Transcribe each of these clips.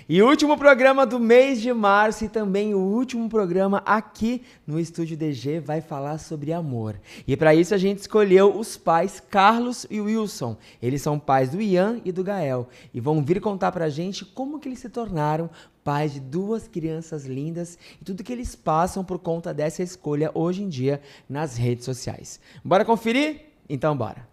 E o último programa do mês de março e também o último programa aqui no Estúdio DG vai falar sobre amor. E para isso a gente escolheu os pais Carlos e Wilson. Eles são pais do Ian e do Gael e vão vir contar pra gente como que eles se tornaram pais de duas crianças lindas e tudo que eles passam por conta dessa escolha hoje em dia nas redes sociais. Bora conferir? Então bora!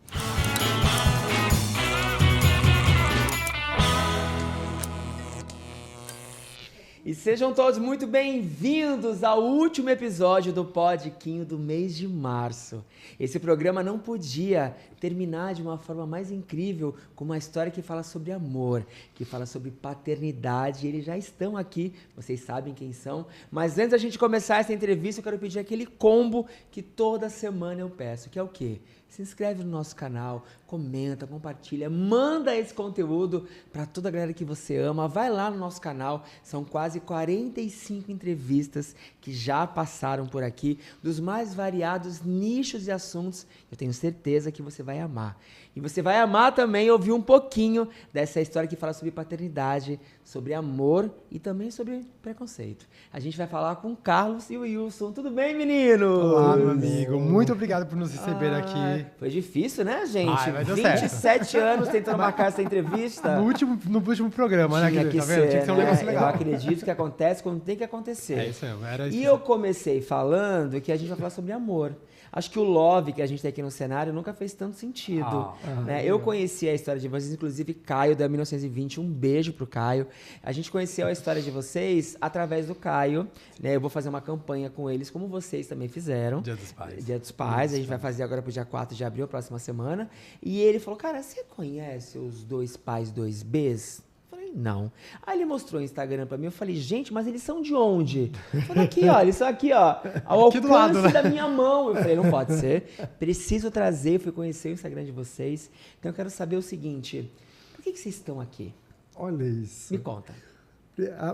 E sejam todos muito bem-vindos ao último episódio do Podquinho do mês de março. Esse programa não podia terminar de uma forma mais incrível com uma história que fala sobre amor, que fala sobre paternidade. Eles já estão aqui, vocês sabem quem são. Mas antes da gente começar essa entrevista, eu quero pedir aquele combo que toda semana eu peço, que é o quê? Se inscreve no nosso canal, comenta, compartilha, manda esse conteúdo para toda a galera que você ama. Vai lá no nosso canal, são quase 45 entrevistas que já passaram por aqui, dos mais variados nichos e assuntos. Eu tenho certeza que você vai amar. E você vai amar também ouvir um pouquinho dessa história que fala sobre paternidade, sobre amor e também sobre preconceito. A gente vai falar com o Carlos e o Wilson. Tudo bem, meninos? Olá, meu amigo. Muito obrigado por nos receber aqui. Foi difícil, né, gente? Mas deu 27 certo. anos tentando marcar essa entrevista. No último programa, né? Tinha que tá ser, vendo? Tinha que ser um né? negócio legal. Eu acredito que acontece quando tem que acontecer. É isso mesmo. Era isso. E eu comecei falando que a gente vai falar sobre amor. Acho que o love que a gente tem aqui no cenário nunca fez tanto sentido. Né? Eu conheci a história de vocês, inclusive Caio da 1920, um beijo pro Caio. A gente conheceu a história de vocês através do Caio. Né? Eu vou fazer uma campanha com eles, como vocês também fizeram. Dia dos Pais. Dia dos Pais, a gente vai fazer agora pro dia 4 de abril, próxima semana. E ele falou, cara, você conhece os dois pais 2Bs? Eu falei, não. Aí ele mostrou o Instagram pra mim, eu falei, gente, mas eles são de onde? Eu falei, aqui, ó, eles são aqui, ó, ao Aqui alcance do lado, né? da minha mão. Eu falei, não pode ser. Preciso trazer, eu fui conhecer o Instagram de vocês. Então eu quero saber o seguinte, por que vocês estão aqui? Olha isso. Me conta.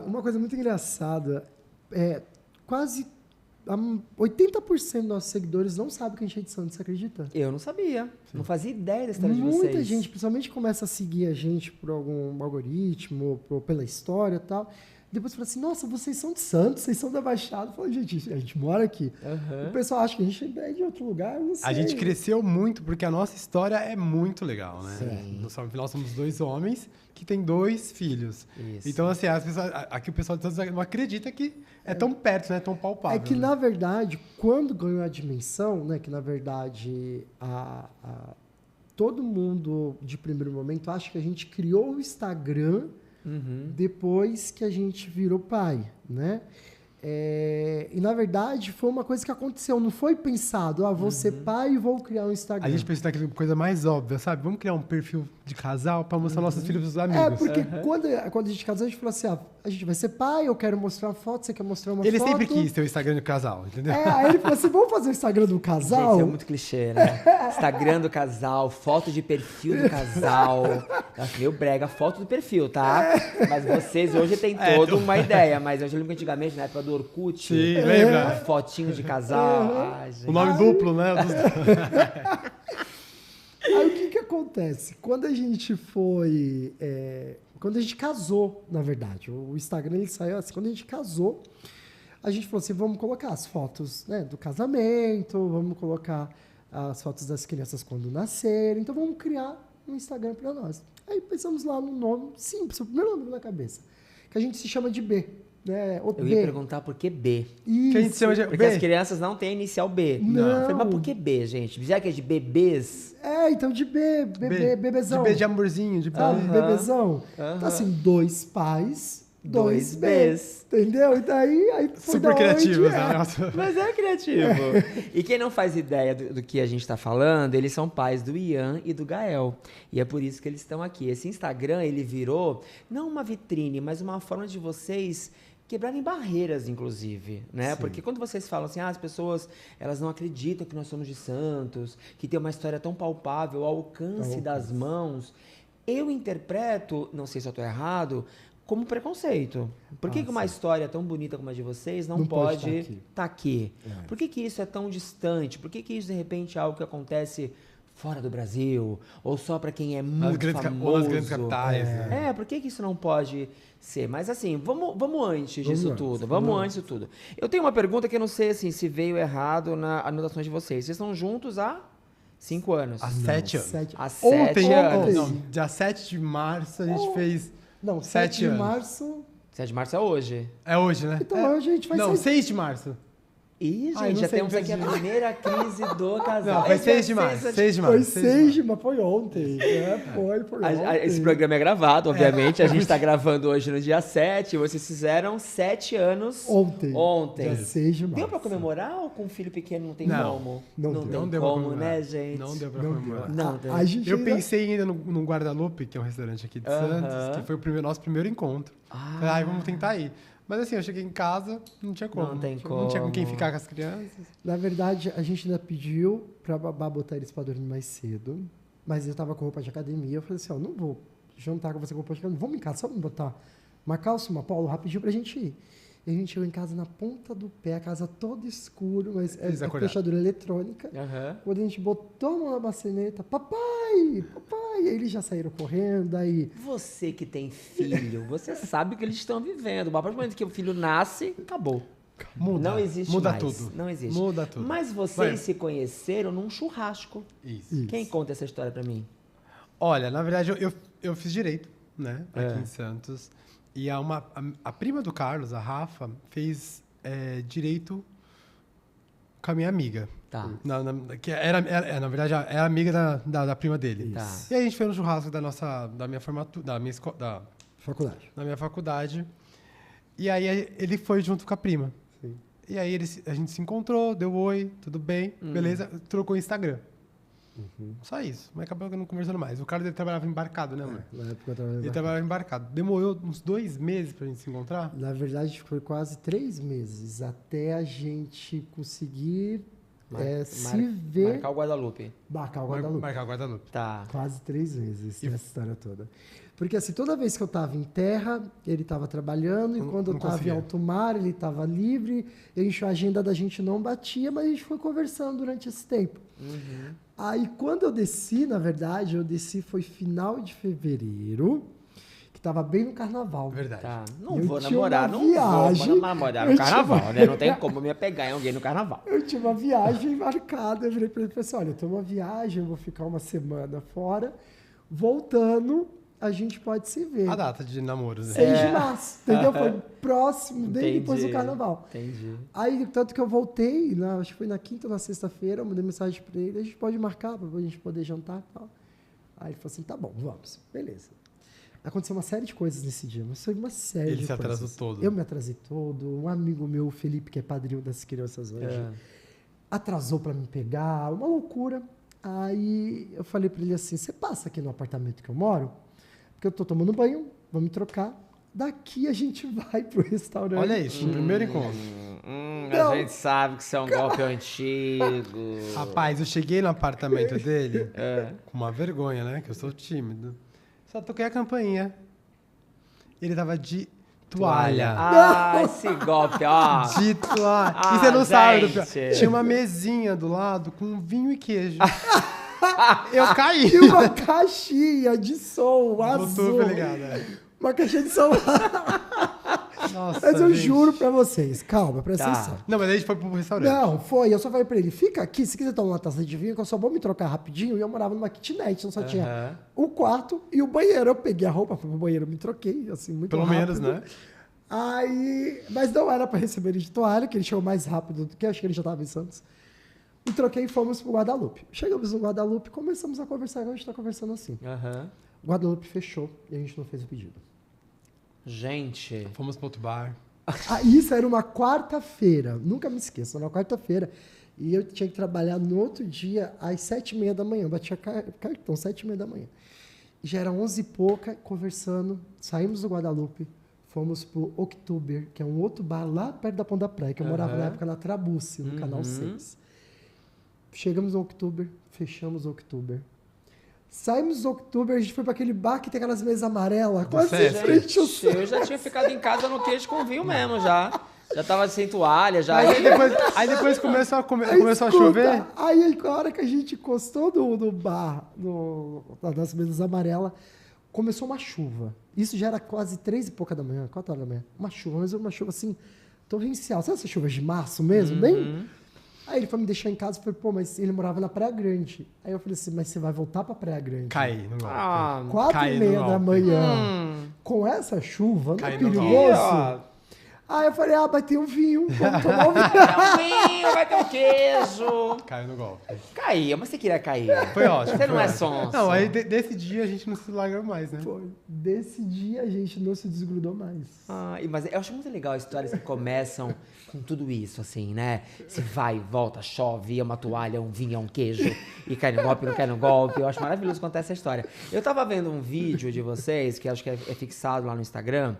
Uma coisa muito engraçada, quase 80% dos nossos seguidores não sabem que a gente é de Santos, você acredita? Eu não sabia, não fazia ideia da história de vocês. Muita gente, principalmente, começa a seguir a gente por algum algoritmo, pela história e tal. Depois fala assim, nossa, vocês são de Santos, vocês são da Baixada. Eu falo, gente, a gente mora aqui. O pessoal acha que a gente é de outro lugar, eu não sei. A gente cresceu muito porque a nossa história é muito legal, né? Sim. No final somos dois homens que têm 2 filhos. Isso. Então, assim, as pessoas, aqui o pessoal de Santos não acredita que é tão perto, né? Tão palpável. É que, né? na verdade, quando ganhou a dimensão, né, que, na verdade, todo mundo, de primeiro momento, acha que a gente criou o Instagram depois que a gente virou pai, né? E, na verdade, foi uma coisa que aconteceu. Não foi pensado, vou ser pai e vou criar um Instagram. A gente pensou naquela coisa mais óbvia, sabe? Vamos criar um perfil de casal para mostrar nossos filhos pros amigos. Porque quando a gente casou, a gente falou assim, a gente vai ser pai, eu quero mostrar uma foto, você quer mostrar uma Ele foto? sempre quis ter o Instagram do casal, entendeu? Aí ele falou assim, vamos fazer o Instagram do casal? Gente, isso é muito clichê, né? Instagram do casal, foto de perfil do casal. Nossa, meio brega, foto do perfil, tá? Mas vocês hoje têm toda uma ideia. Mas eu lembro que antigamente, na época do Orkut, Sim, lembra? fotinho de casal. Ai, gente. O nome duplo, né? Aí o que acontece? Quando a gente casou, na verdade, o Instagram ele saiu assim, quando a gente casou, a gente falou assim, vamos colocar as fotos, né, do casamento, vamos colocar as fotos das crianças quando nascerem, então vamos criar um Instagram para nós. Aí pensamos lá no nome simples, o primeiro nome na cabeça, que a gente se chama de B. Né? Eu ia perguntar por que B. Isso. Que a gente chama de Porque B. as crianças não têm inicial B. Não. Eu falei, mas por que B, gente? Já que é de bebês. Então de bebezão. De B de amorzinho, de B. Bebezão. Então assim, 2 pais, 2 Bs. Entendeu? E daí aí foi Super criativos, né? Mas é criativo. E quem não faz ideia do que a gente está falando, eles são pais do Ian e do Gael. E é por isso que eles estão aqui. Esse Instagram, ele virou, não uma vitrine, mas uma forma de vocês quebrarem barreiras, inclusive, né? Sim. Porque quando vocês falam assim, as pessoas, elas não acreditam que nós somos de Santos, que tem uma história tão palpável, ao alcance das mãos, eu interpreto, não sei se eu estou errado, como preconceito. Por que uma história tão bonita como a de vocês não pode estar aqui? Por que isso é tão distante? Por que isso, de repente, é algo que acontece fora do Brasil, ou só para quem é Nas muito grandes, famoso. ou nas grandes capitais. né? Por que isso não pode ser? Mas assim, vamos antes disso Vamos tudo. antes, Vamos vamos antes disso tudo. Eu tenho uma pergunta que eu não sei assim, se veio errado na anotações de vocês. Vocês estão juntos há 5 anos. Há 7 anos. Há 7 anos. Não, dia 7 de março a gente fez... Não, 7 7 de anos. março. 7 de março é hoje. É hoje, né? Então É. hoje a gente vai Não, sair. 6 de março. Ih, Ai, gente, não já sei, temos aqui a perdi. primeira crise do casal. Não, foi Esse 6 de é março. 6 6 de Foi março. 6 de março, foi ontem. Foi ontem. Esse programa é gravado, obviamente. A gente está gravando hoje no dia 7. Vocês fizeram 7 anos Ontem. ontem. Dia 6 de março. Deu pra comemorar ou com um filho pequeno não tem Não, como? não Não deu. tem Não deu pra como, comemorar. né, gente? Não deu pra Não comemorar. deu. Não deu. A gente Eu ainda- pensei ainda no Guadalupe, que é um restaurante aqui de Aham. Santos, que foi o nosso primeiro encontro. Falei, ai, vamos tentar ir. Mas assim, eu cheguei em casa, não tinha como. Não tem Não tinha com quem como. ficar com as crianças. Na verdade, a gente ainda pediu pra babá botar eles pra dormir mais cedo. Mas eu tava com roupa de academia. Eu falei assim, ó, não vou jantar com você com roupa de academia. Vamos em casa, só vamos botar uma calça, uma polo, rapidinho pra gente ir. E a gente chegou em casa na ponta do pé, a casa toda escura, mas Eles é acordaram. fechadura eletrônica. Aham. Quando a gente botou a mão na maçaneta, papai, papai, aí eles já saíram correndo, aí... Você que tem filho, você sabe o que eles estão vivendo. A partir do momento que o filho nasce, acabou. Muda. Não existe Muda mais. tudo. Não existe. Muda tudo. Mas vocês Vai. se conheceram num churrasco. Isso. Quem conta essa história pra mim? Olha, na verdade, eu fiz direito, né? É. Aqui em Santos. E a prima do Carlos, a Rafa, fez direito com a minha amiga. Tá. Que na verdade, era amiga da prima dele. Tá. E aí a gente foi no churrasco da minha formatura, Faculdade. na minha faculdade. E aí ele foi junto com a prima. Sim. E aí a gente se encontrou, deu oi, tudo bem, beleza, trocou o Instagram. Só isso. Mas acabou não conversando mais. O cara dele trabalhava embarcado, né, mãe? Na época eu trabalhava Ele trabalhava embarcado. Demorou uns 2 meses pra gente se encontrar. Na verdade, foi quase 3 meses até a gente conseguir se ver. Marcar o Guadalupe. Marcar o Guadalupe. Marcar o Guadalupe. Tá. Quase 3 vezes essa história toda. Porque assim, toda vez que eu estava em terra, ele estava trabalhando, e quando eu não estava em conseguia. alto mar, ele estava livre, a agenda da gente não batia, mas a gente foi conversando durante esse tempo. Aí quando eu desci, na verdade, foi final de fevereiro, que estava bem no carnaval. Verdade. Tá. Não Eu vou tinha namorar, uma não viagem, vou namorar no eu tinha carnaval, uma- né? Não tem como me apegar em alguém no carnaval. Eu tinha uma viagem marcada, eu virei para ele e falei assim, olha, eu tenho uma viagem, eu vou ficar uma semana fora, voltando, a gente pode se ver. A data de namoro, né? 6 de março, entendeu? Foi próximo, bem depois do Entendi. carnaval. Entendi. Aí, tanto que eu voltei, acho que foi na quinta ou na sexta-feira, eu mandei mensagem pra ele, a gente pode marcar pra a gente poder jantar e tal. Aí ele falou assim, tá bom, vamos. Beleza. Aconteceu uma série de coisas nesse dia, mas foi uma série Ele de se coisas. atrasou todo. Eu me atrasei todo, um amigo meu, o Felipe, que é padrinho das crianças hoje, atrasou pra me pegar, uma loucura. Aí eu falei pra ele assim, você passa aqui no apartamento que eu moro? Porque eu tô tomando banho, vou me trocar. Daqui a gente vai pro restaurante. Olha isso, no primeiro encontro. Não. A gente sabe que isso é um golpe antigo. Rapaz, eu cheguei no apartamento dele É. com uma vergonha, né? Que eu sou tímido. Só toquei a campainha. Ele tava de toalha. Ah, esse golpe, ó. De toalha. Ah, e você não sabe do pior. gente. Tinha uma mesinha do lado com vinho e queijo. Eu caí. E uma caixinha de som Botou, azul. tá ligado? É. Uma caixinha de som. Nossa, Mas eu gente. juro pra vocês, calma, presta Tá. atenção. Não, mas aí a gente foi pro restaurante. Não, foi. Eu só falei pra ele, fica aqui, se quiser tomar uma taça de vinho, que eu só vou me trocar rapidinho. E eu morava numa kitnet, então só tinha o quarto e o banheiro. Eu peguei a roupa, fui pro banheiro, me troquei, assim, muito Pelo rápido. menos, né? Aí, mas não era pra receber ele de toalha, que ele chegou mais rápido do que eu, acho que ele já tava em Santos. Me troquei e fomos pro Guadalupe. Chegamos no Guadalupe, começamos a conversar, igual a gente tá conversando assim. Aham. O Guadalupe fechou e a gente não fez o pedido. Gente. Fomos pro outro bar. Ah, isso era uma quarta-feira, nunca me esqueço, era uma quarta-feira. E eu tinha que trabalhar no outro dia, às 7h30 da manhã. Eu batia cartão, 7h30 da manhã. E já era 11 e pouca, conversando, saímos do Guadalupe, fomos pro Oktober, que é um outro bar lá perto da Ponta da Praia, que eu morava na época na Trabuce, no Canal 6. Chegamos no Oktober, fechamos o Oktober. Saímos do Oktober, a gente foi para aquele bar que tem aquelas mesas amarelas, quase em festa. frente ao Gente, eu já tinha ficado em casa no queijo com vinho mesmo, já. Já tava sem toalha, já. Aí depois começou a chover. Aí, a hora que a gente encostou no bar, das mesas amarelas, começou uma chuva. Isso já era quase 3 e pouca da manhã, 4 horas da manhã. Uma chuva, mas uma chuva assim, torrencial. Sabe essa chuva de março mesmo? Bem... Aí ele foi me deixar em casa e falei, pô, mas ele morava na Praia Grande. Aí eu falei assim, mas você vai voltar pra Praia Grande? Caí no golpe. 4h30 da manhã, com essa chuva, não é Cai no perigoso? Aí eu falei, vai ter um vinho, vamos tomar um vinho. Vai ter um queijo. Caiu no golpe. Caía, mas você queria cair. Foi ótimo. Você não foi é ótimo. sonso. Não, aí desse dia a gente não se larga mais, né? Foi. Desse dia a gente não se desgrudou mais. Mas eu acho muito legal histórias que começam com tudo isso, assim, né? Se vai, volta, chove, é uma toalha, é um vinho, é um queijo, e cai no golpe, não cai no golpe. Eu acho maravilhoso contar essa história. Eu tava vendo um vídeo de vocês, que acho que é fixado lá no Instagram,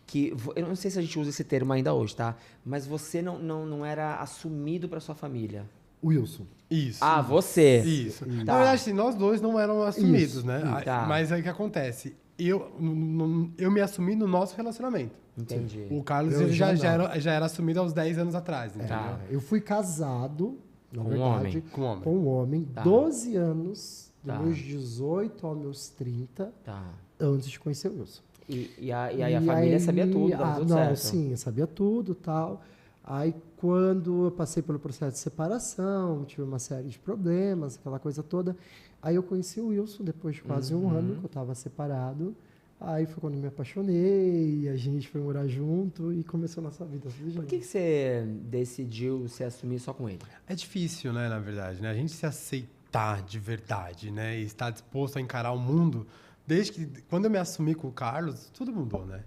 que eu não sei se a gente usa esse termo ainda hoje, tá? Mas você não era assumido pra sua família. Wilson. Isso. Você. Isso. Tá. Na verdade, assim, nós dois não éramos assumidos, Isso. né? Tá. Mas aí o que acontece? Eu me assumi no nosso relacionamento. Entendi. O Carlos Eu ele já já era assumido aos 10 anos atrás, entendeu? Tá. Eu fui casado, na Com um verdade, homem. Com um homem. Tá. 12 anos, dos Tá. meus 18 aos meus 30, Tá. antes de conhecer o Wilson. E aí a família sabia tudo, dava tudo não, certo. sim, eu sabia tudo e tal. Aí, quando eu passei pelo processo de separação, tive uma série de problemas, aquela coisa toda. Aí eu conheci o Wilson depois de quase um ano que eu estava separado. Aí foi quando eu me apaixonei, a gente foi morar junto e começou a nossa vida. Por que você decidiu se assumir só com ele? É difícil, né, na verdade, né? A gente se aceitar de verdade, né? E estar disposto a encarar o mundo. Desde que, quando eu me assumi com o Carlos, tudo mudou, né?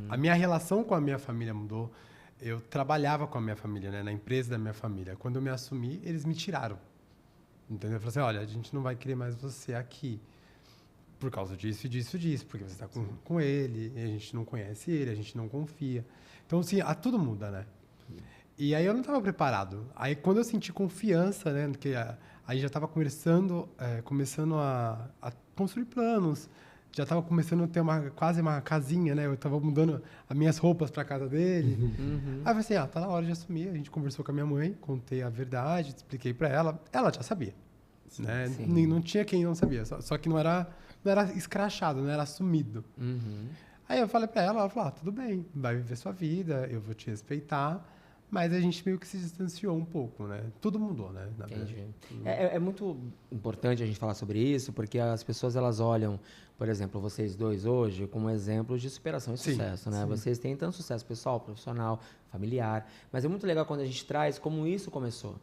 A minha relação com a minha família mudou. Eu trabalhava com a minha família, né? Na empresa da minha família. Quando eu me assumi, eles me tiraram. Entendeu? Eu falei assim, olha, a gente não vai querer mais você aqui. Por causa disso, disso, disso. Porque você está com ele, e a gente não conhece ele, a gente não confia. Então, assim, tudo muda, né? E aí eu não estava preparado. Aí quando eu senti confiança, né? Porque aí já estava começando a construir planos. Já estava começando a ter quase uma casinha, né? Eu estava mudando as minhas roupas para casa dele. Aí eu falei assim, tá na hora de assumir. A gente conversou com a minha mãe, contei a verdade, expliquei para ela. Ela já sabia, né? Sim. Não tinha quem não sabia. Só que não era escrachado, não era assumido. Aí eu falei para ela falou, tudo bem, vai viver sua vida, eu vou te respeitar. Mas a gente meio que se distanciou um pouco, né? Tudo mudou, né? Na Entendi. É muito importante a gente falar sobre isso, porque as pessoas elas olham, por exemplo, vocês dois hoje como exemplos de superação e sucesso, né? Vocês têm tanto sucesso pessoal, profissional, familiar, mas é muito legal quando a gente traz como isso começou.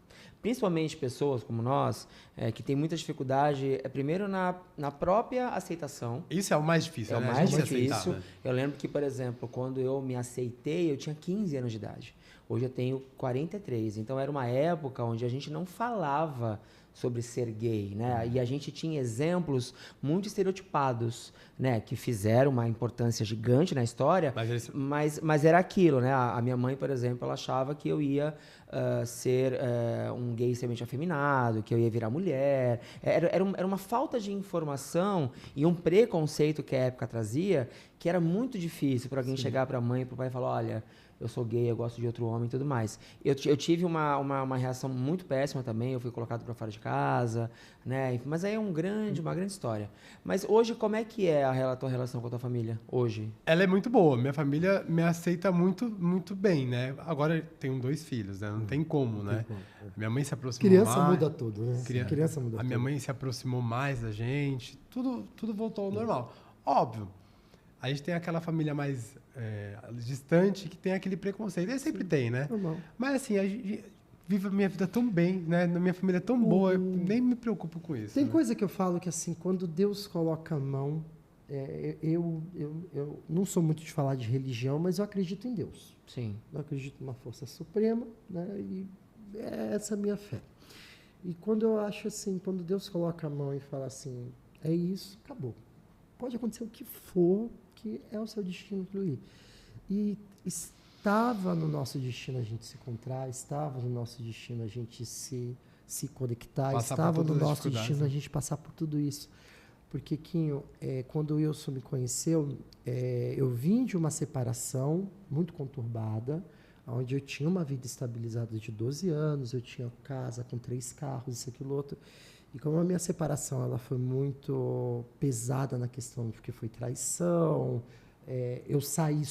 Principalmente pessoas como nós, que tem muita dificuldade, primeiro na própria aceitação. Isso é o mais difícil, É né? o A mais gente se difícil. aceitar, né? Eu lembro que, por exemplo, quando eu me aceitei, eu tinha 15 anos de idade. Hoje eu tenho 43. Então era uma época onde a gente não falava sobre ser gay, né? E a gente tinha exemplos muito estereotipados, né? Que fizeram uma importância gigante na história, mas era aquilo, né? A minha mãe, por exemplo, ela achava que eu ia ser um gay extremamente afeminado, que eu ia virar mulher. Era uma falta de informação e um preconceito que a época trazia que era muito difícil para alguém chegar para a mãe e para o pai e falar, olha, eu sou gay, eu gosto de outro homem e tudo mais. Eu tive uma reação muito péssima também, eu fui colocado para fora de casa, né? Mas aí é uma grande história. Mas hoje, como é que é a tua relação com a tua família, hoje? Ela é muito boa, minha família me aceita muito, muito bem, né? Agora eu tenho 2 filhos, né? Não tem como, né? Minha mãe se aproximou mais. Criança muda tudo, né? Criança muda tudo. A minha mãe se aproximou mais da gente, tudo voltou ao normal. Óbvio, a gente tem aquela família mais distante que tem aquele preconceito. Sempre tem, né? Normal. Mas assim, a gente vive a minha vida tão bem, né? A minha família é tão boa, eu nem me preocupo com isso. Tem né? coisa que eu falo que assim, quando Deus coloca a mão, eu não sou muito de falar de religião, mas eu acredito em Deus. Sim. Eu acredito numa força suprema, né? E é essa a minha fé. E quando eu acho assim, quando Deus coloca a mão e fala assim, é isso, acabou. Pode acontecer o que for, que é o seu destino fluir. E estava no nosso destino a gente se encontrar, estava no nosso destino a gente se conectar, estava no nosso destino a gente passar por tudo isso. Porque, Quinho, quando o Wilson me conheceu, eu vim de uma separação muito conturbada, onde eu tinha uma vida estabilizada de 12 anos, eu tinha casa com 3 carros, isso, aquilo, outro. E como a minha separação ela foi muito pesada na questão de que foi traição, eu saí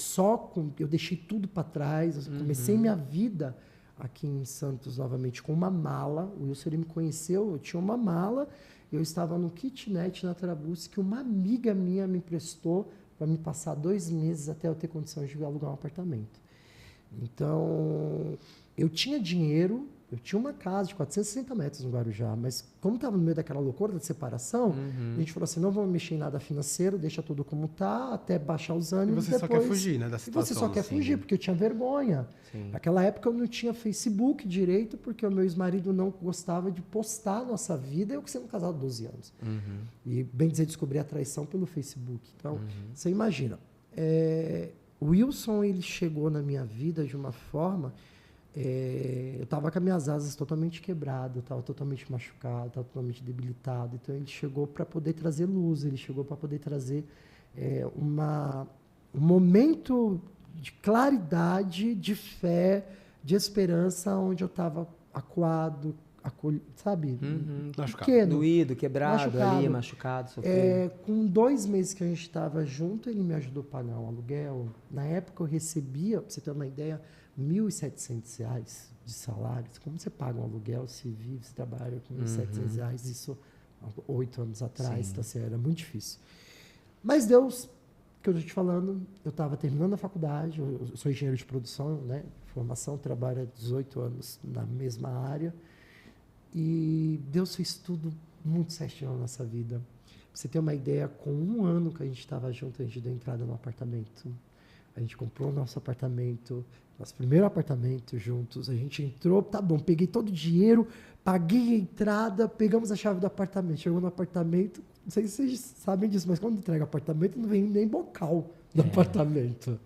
eu deixei tudo para trás, eu comecei minha vida aqui em Santos novamente com uma mala. O Wilson, ele me conheceu, eu tinha uma mala, eu estava no kitnet na Trabus que uma amiga minha me emprestou para me passar 2 meses até eu ter condições de alugar um apartamento. Então, eu tinha dinheiro, eu tinha uma casa de 460 metros no Guarujá, mas como estava no meio daquela loucura de separação, a gente falou assim, não vamos mexer em nada financeiro, deixa tudo como está, até baixar os ânimos. E você depois... só quer fugir, né, da situação. E você só quer fugir, porque eu tinha vergonha. Sim. Naquela época eu não tinha Facebook direito, porque o meu ex-marido não gostava de postar a nossa vida, eu que sendo casado há 12 anos. E, bem dizer, descobri a traição pelo Facebook. Então, você imagina, o Wilson, ele chegou na minha vida de uma forma... eu estava com as minhas asas totalmente quebradas, eu estava totalmente machucado, estava totalmente debilitado. Então, ele chegou para poder trazer luz, ele chegou para poder trazer um momento de claridade, de fé, de esperança, onde eu estava acuado, sabe? Machucado. Doído, quebrado, ali, machucado, sofrido. Com 2 meses que a gente estava junto, ele me ajudou a pagar um aluguel. Na época, eu recebia, para você ter uma ideia, R$ 1.700 de salário. Como você paga um aluguel, se vive, se trabalha com R$ 1.700, isso há 8 anos atrás, tá certo? Era muito difícil. Mas Deus, que eu estou te falando, eu estava terminando a faculdade, eu sou engenheiro de produção, né? Formação, trabalho há 18 anos na mesma área. E Deus fez tudo muito certinho na nossa vida. Pra você ter uma ideia, com 1 ano que a gente estava junto, a gente deu entrada no apartamento. A gente comprou o nosso apartamento, nosso primeiro apartamento juntos. A gente entrou, tá bom, peguei todo o dinheiro, paguei a entrada, pegamos a chave do apartamento. Chegou no apartamento, não sei se vocês sabem disso, mas quando entrega apartamento, não vem nem bocal do apartamento.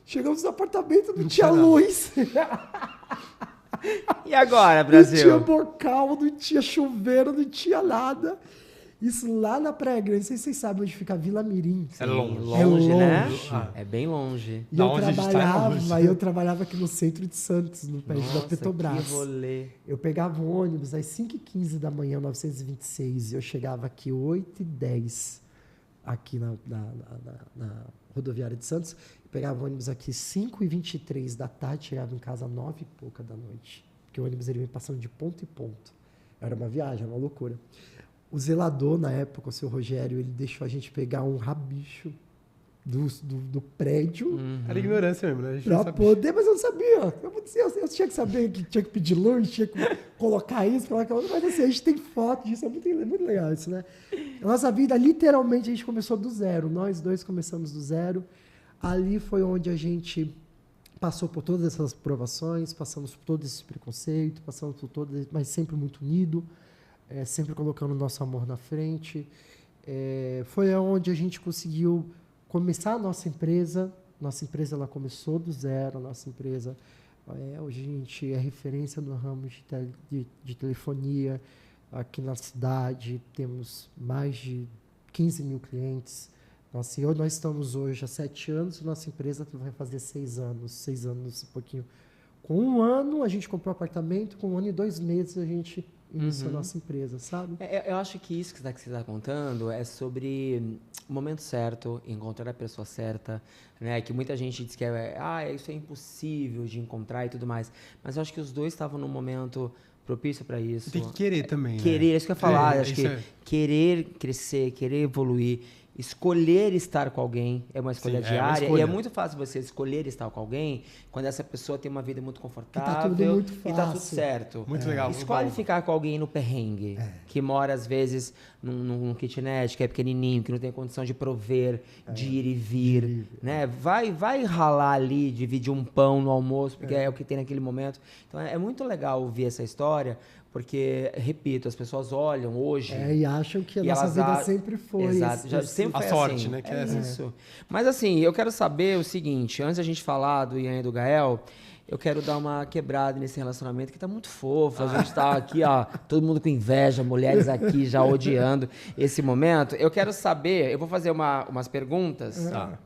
Chegamos no apartamento, não tinha luz. E agora, Brasil? Não tinha bocal, não tinha chuveiro, não tinha nada. Isso lá na Praia Grande, não sei se vocês sabem onde fica a Vila Mirim. Sim, longe. longe, né? Ah. É bem longe. E Da onde a gente tá, é longe. eu trabalhava aqui no centro de Santos, no prédio da Petrobras. Que rolê. Eu pegava o ônibus às 5h15 da manhã, 926, e eu chegava aqui 8h10, aqui na rodoviária de Santos. Eu pegava o ônibus aqui 5h23 da tarde, chegava em casa 9 e pouca da noite. Porque o ônibus ele vem passando de ponto em ponto. Era uma viagem, era uma loucura. O zelador, na época, o seu Rogério, ele deixou a gente pegar um rabicho do prédio. Era ignorância mesmo, né? A gente Pra não sabia. poder, mas eu não sabia. Eu tinha que saber que tinha que pedir luz, tinha que colocar isso, colocar aquilo. Mas assim, a gente tem foto disso, é muito legal isso, né? A nossa vida, literalmente, a gente começou do zero. Nós dois começamos do zero. Ali foi onde a gente passou por todas essas provações, passamos por todo esse preconceito, passamos por todas, mas sempre muito unido. Sempre colocando o nosso amor na frente. Foi onde a gente conseguiu começar a nossa empresa. Nossa empresa ela começou do zero. Nossa empresa, hoje a gente é referência no ramo de telefonia aqui na cidade. Temos mais de 15 mil clientes. Nós estamos hoje há 7 anos. Nossa empresa vai fazer 6 anos. 6 anos, um pouquinho. Com 1 ano, a gente comprou apartamento. Com 1 ano e 2 meses, a gente iniciou a nossa empresa, sabe? Eu acho que isso que você está contando é sobre o momento certo, encontrar a pessoa certa, né? Que muita gente diz que isso é impossível de encontrar e tudo mais. Mas eu acho que os dois estavam num momento propício para isso. Tem que querer também, né? Querer, isso que eu ia falar. Acho isso que querer crescer, querer evoluir. Escolher estar com alguém é uma escolha diária. Escolha. E é muito fácil você escolher estar com alguém quando essa pessoa tem uma vida muito confortável tudo muito e tá tudo fácil. certo. Muito legal. Escolhe ficar com alguém no perrengue, que mora às vezes num kitnet, que é pequenininho, que não tem condição de prover, de ir e vir. Né? Vai ralar ali, dividir um pão no almoço, porque é o que tem naquele momento. Então é muito legal ouvir essa história, porque, repito, as pessoas olham hoje... e acham que a nossa vida sempre foi... Exato, já sempre a foi sorte, assim. né? Que é isso. Mas assim, eu quero saber o seguinte, antes da gente falar do Ian e do Gael, eu quero dar uma quebrada nesse relacionamento que tá muito fofo. A gente tá aqui, ó, todo mundo com inveja, mulheres aqui já odiando esse momento. Eu quero saber, eu vou fazer umas perguntas. Tá.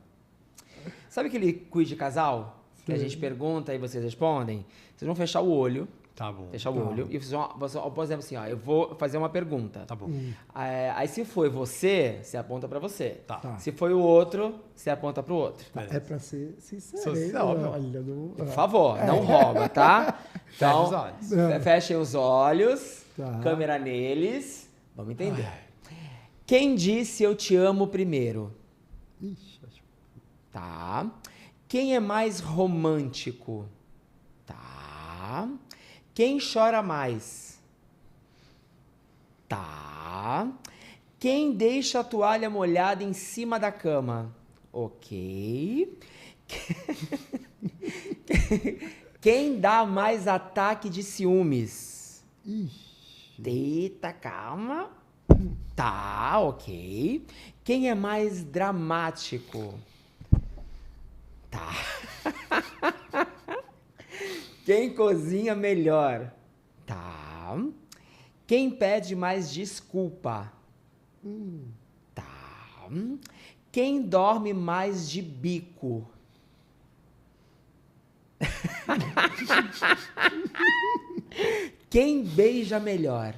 Sabe aquele quiz de casal? que a gente pergunta e vocês respondem, vocês vão fechar o olho. Tá bom. Fechar o olho. E vocês vão, por exemplo, assim, ó, eu vou fazer uma pergunta. Tá bom. Aí se foi você aponta pra você. Tá. Se foi o outro, você aponta pro outro. É pra ser sincero. Social, hein? meu. Olha, não... Por favor, não rouba, tá? Então, os olhos. fechem os olhos, Tá. câmera neles. Vamos entender. Quem disse eu te amo primeiro? Ixi, acho... Tá. Quem é mais romântico? Tá. Quem chora mais? Tá. Quem deixa a toalha molhada em cima da cama? Ok. Quem dá mais ataque de ciúmes? Ixi. Eita, calma. Tá, ok. Quem é mais dramático? Tá. Quem cozinha melhor? Tá. Quem pede mais desculpa? Tá. Quem dorme mais de bico? Quem beija melhor?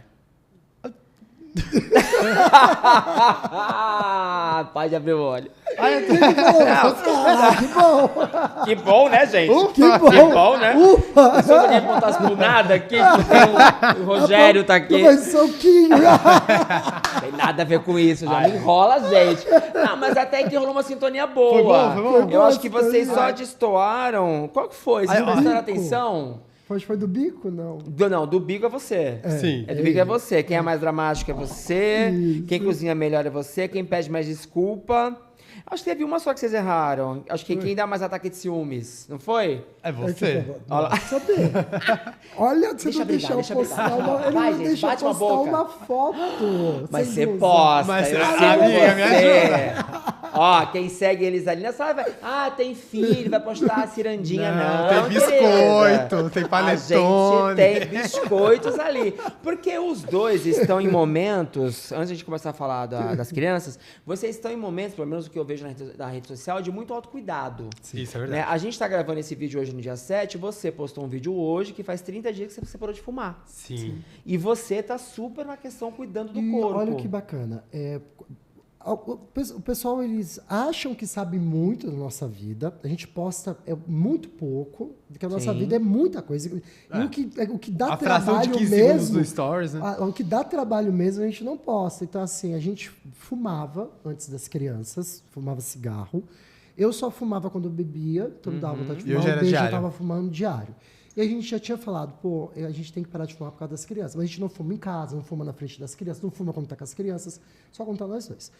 Pode abrir o olho. Que bom! Que bom, né, gente? Que bom! Que bom, né? Se eu ninguém apontasse por nada aqui, o Rogério tá aqui. Mas soquinho! Não tem nada a ver com isso, já não enrola, gente. Não, mas até que rolou uma sintonia boa. Foi bom. Eu acho que vocês só destoaram. Qual que foi? Vocês não prestaram atenção? Foi do bico, não? Não, do bico é você. Sim. É do bico é você. Quem é mais dramático é você. Isso. Quem cozinha melhor é você. Quem pede mais desculpa. Acho que teve uma só que vocês erraram. Acho que quem dá mais ataque de ciúmes, não foi? É você. Olha lá. Saber. Olha, você Deixa não deixou deixa eu postar brigar. uma... Ele Vai, não gente, deixou eu bate uma postar boca. uma foto. Mas sem você blusa. posta, Mas, eu sigo amiga, me você. Ó, quem segue eles ali nessa live vai... tem filho, vai postar a cirandinha. Não, tem biscoito, querida. tem A panetone. gente tem biscoitos ali. Porque os dois estão em momentos, antes de a gente começar a falar das crianças, vocês estão em momentos, pelo menos o que eu vejo na rede social, de muito autocuidado. Isso é Né? verdade. A gente tá gravando esse vídeo hoje no dia 7, você postou um vídeo hoje que faz 30 dias que você parou de fumar. Sim. E você tá super na questão cuidando do E corpo. olha que bacana. O pessoal, eles acham que sabe muito da nossa vida. A gente posta muito pouco, porque a nossa Sim. vida é muita coisa. E o que dá A fração de trabalho 15 segundos mesmo... do Stories, né? O que dá trabalho mesmo a gente não posta. Então, assim, a gente fumava antes das crianças, fumava cigarro. Eu só fumava quando eu bebia, então não dava vontade de E fumar. hoje era o beijo eu diário. tava fumando diário. E a gente já tinha falado, pô, a gente tem que parar de fumar por causa das crianças. Mas a gente não fuma em casa, não fuma na frente das crianças, não fuma quando tá com as crianças, só quando tá nós dois.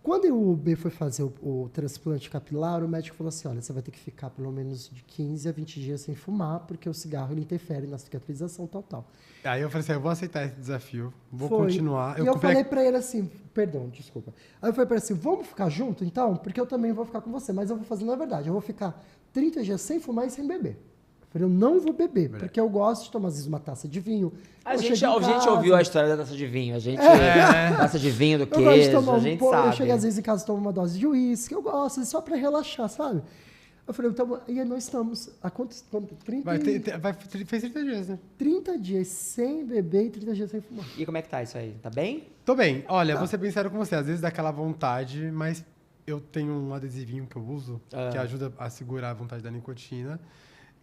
Quando o B foi fazer o transplante capilar, o médico falou assim, olha, você vai ter que ficar pelo menos de 15 a 20 dias sem fumar, porque o cigarro ele interfere na cicatrização, tal. Aí eu falei assim, eu vou aceitar esse desafio, vou Foi. continuar. E eu falei pra ele assim, perdão, desculpa. Aí eu falei pra ele assim, vamos ficar junto então? Porque eu também vou ficar com você, mas eu vou fazer na verdade, eu vou ficar 30 dias sem fumar e sem beber. Eu falei, eu não vou beber, porque eu gosto de tomar às vezes uma taça de vinho. A Eu gente chego em ouviu casa, a história da taça de vinho. A gente... Taça de vinho, do eu gosto de queijo, tomar a gente eu sabe. chego às vezes em casa e tomo uma dose de uísque, eu gosto, só pra relaxar, sabe? Eu falei, então, e aí nós estamos há quantos 30, Fez 30 dias, né? 30 dias sem beber e 30 dias sem fumar. E como é que tá isso aí? Tá bem? Tô bem. Olha, vou ser bem sério com você. Às vezes dá aquela vontade, mas eu tenho um adesivinho que eu uso que ajuda a segurar a vontade da nicotina.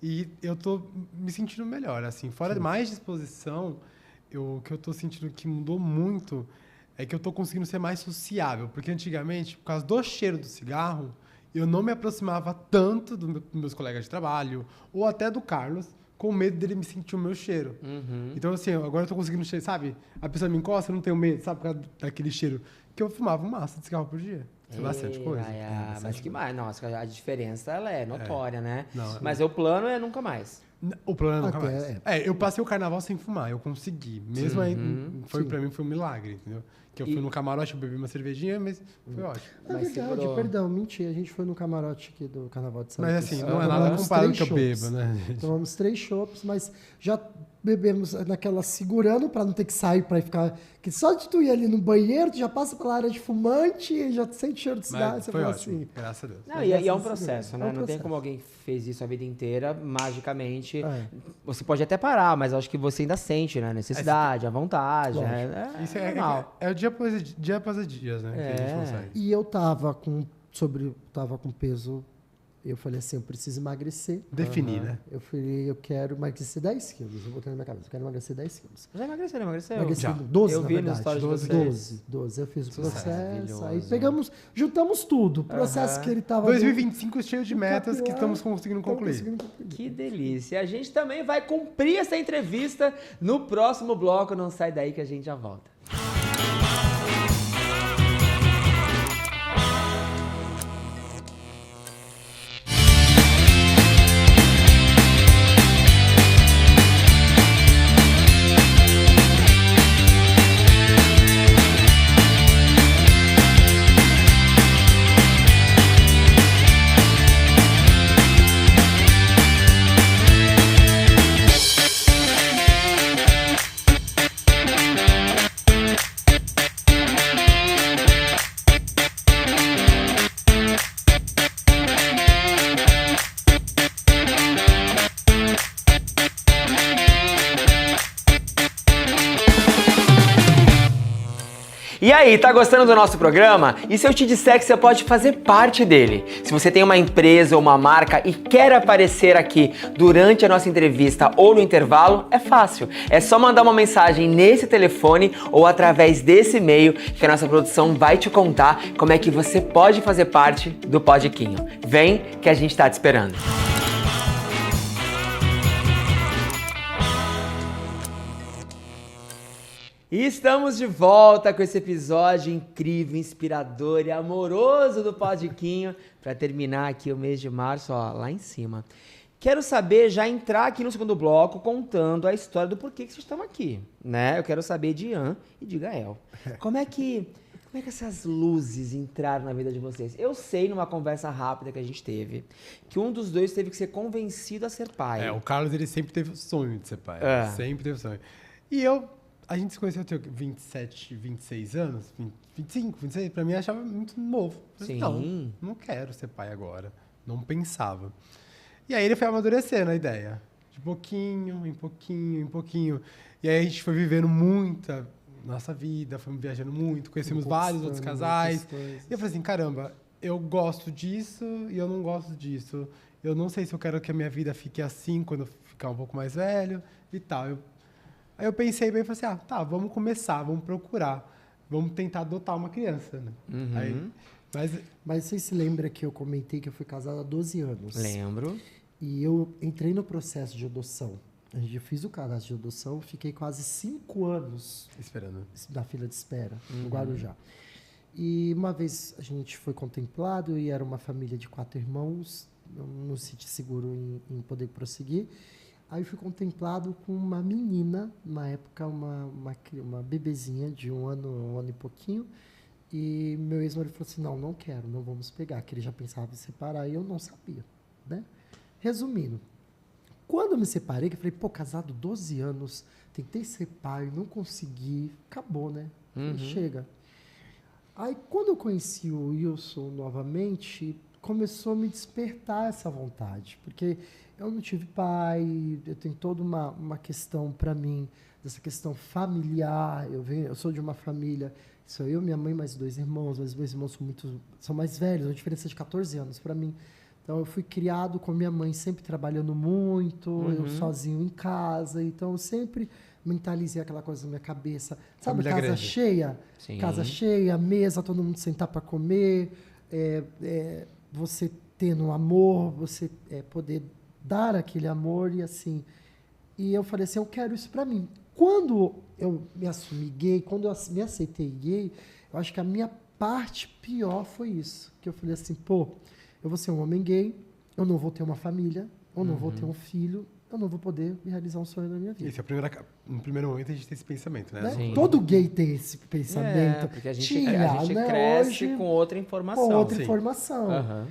E eu tô me sentindo melhor, assim. Fora de mais disposição, o que eu tô sentindo que mudou muito é que eu tô conseguindo ser mais sociável. Porque antigamente, por causa do cheiro do cigarro, eu não me aproximava tanto dos meus colegas de trabalho, ou até do Carlos, com medo dele me sentir o meu cheiro. Então, assim, agora eu tô conseguindo cheirar, sabe? A pessoa me encosta, eu não tenho medo, sabe? Por causa daquele cheiro. Que eu fumava uma massa de cigarro por dia. Isso é bastante coisa. Mas que mais? Nossa, a diferença ela é notória, né? Não, Mas o plano é nunca mais. O problema nunca Até, mais. Eu passei o carnaval sem fumar, eu consegui. Mesmo aí, pra mim foi um milagre, entendeu? Que eu fui no camarote, eu bebi uma cervejinha, mas foi ótimo. É verdade, perdão, mentira. A gente foi no camarote aqui do Carnaval de São Mas assim, não é nada comparado com o que eu bebo, né, gente? Tomamos 3 chopps, mas já bebemos naquela segurando para não ter que sair para ficar... Que só de tu ir ali no banheiro, tu já passa pela área de fumante e já sente cheiro de cigarro. Mas Você foi fala ótimo, assim... graças a Deus. Não, e é um processo, né? É um Não tem processo. como alguém que fez isso a vida inteira, magicamente. É. Você pode até parar, mas eu acho que você ainda sente, né? A necessidade, a vontade. Isso normal. é o dia após dias, né? Que a gente consegue. E eu tava com peso... Eu falei assim, eu preciso emagrecer. Definir, né? Eu falei, eu quero emagrecer 10 quilos. Eu botei na minha cabeça, eu quero emagrecer 10 quilos. Já emagreceu, emagreceu? Emagreci Já. 12, Eu na vi verdade. nos stories de vocês. 12. Eu fiz o Sucesso. processo, aí Maravilhoso. juntamos tudo. O processo que ele tava... 2025 cheio de metas que capilar, estamos conseguindo concluir. Que delícia. E a gente também vai cumprir essa entrevista no próximo bloco. Não sai daí que a gente já volta. E aí, tá gostando do nosso programa? E se eu te disser que você pode fazer parte dele? Se você tem uma empresa ou uma marca e quer aparecer aqui durante a nossa entrevista ou no intervalo, é fácil. É só mandar uma mensagem nesse telefone ou através desse e-mail que a nossa produção vai te contar como é que você pode fazer parte do Podquinho. Vem que a gente tá te esperando. E estamos de volta com esse episódio incrível, inspirador e amoroso do Podquinho para terminar aqui o mês de março, ó, lá em cima. Quero saber, já entrar aqui no segundo bloco contando a história do porquê que vocês estão aqui, né? Eu quero saber de Ian e de Gael. Como é que essas luzes entraram na vida de vocês? Eu sei, numa conversa rápida que a gente teve, que um dos dois teve que ser convencido a ser pai. O Carlos, ele sempre teve o sonho de ser pai. Sempre teve o sonho. E a gente se conheceu, eu tenho 27, 26 anos, 25, 26, pra mim eu achava muito novo. Sim. Não quero ser pai agora. Não pensava. E aí ele foi amadurecendo a ideia. De pouquinho, em pouquinho, em pouquinho. E aí a gente foi vivendo muita nossa vida, fomos viajando muito, conhecemos vários outros casais. E eu falei assim, caramba, eu gosto disso e eu não gosto disso. Eu não sei se eu quero que a minha vida fique assim quando eu ficar um pouco mais velho e tal. Aí eu pensei bem e falei assim, tá, vamos começar, vamos procurar. Vamos tentar adotar uma criança, né? Uhum. Mas você se lembra que eu comentei que eu fui casado há 12 anos? Lembro. E eu entrei no processo de adoção. Eu fiz o cadastro de adoção, fiquei quase 5 anos esperando na fila de espera, no Guarujá. E uma vez a gente foi contemplado e era uma família de 4 irmãos, eu não me senti seguro em poder prosseguir. Aí eu fui contemplado com uma menina, na época uma bebezinha de um ano e pouquinho. E meu ex-marido falou assim, não quero, não vamos pegar, que ele já pensava em separar e eu não sabia, né? Resumindo, quando eu me separei, que eu falei, casado 12 anos, tentei ser pai, não consegui, acabou, né? Falei, chega. Aí quando eu conheci o Wilson novamente, começou a me despertar essa vontade, porque eu não tive pai, eu tenho toda uma questão para mim, dessa questão familiar, eu sou de uma família, sou eu, minha mãe, mais 2 irmãos, mas meus irmãos são mais velhos, uma diferença de 14 anos para mim. Então eu fui criado com minha mãe sempre trabalhando muito, eu sozinho em casa, então eu sempre mentalizei aquela coisa na minha cabeça, sabe, Família casa grande. cheia, Sim. casa cheia, mesa, todo mundo sentar para comer, você tendo amor, você poder dar aquele amor e assim. E eu falei assim, eu quero isso para mim. Quando eu me assumi gay, quando eu me aceitei gay, eu acho que a minha parte pior foi isso. Que eu falei assim, eu vou ser um homem gay, eu não vou ter uma família, eu não vou ter um filho, eu não vou poder realizar um sonho na minha vida. Esse é no primeiro momento a gente tem esse pensamento, né? Né? Todo gay tem esse pensamento. Porque a gente Tinha, né? cresce Hoje, com outra informação. com outra Sim. informação. Aham.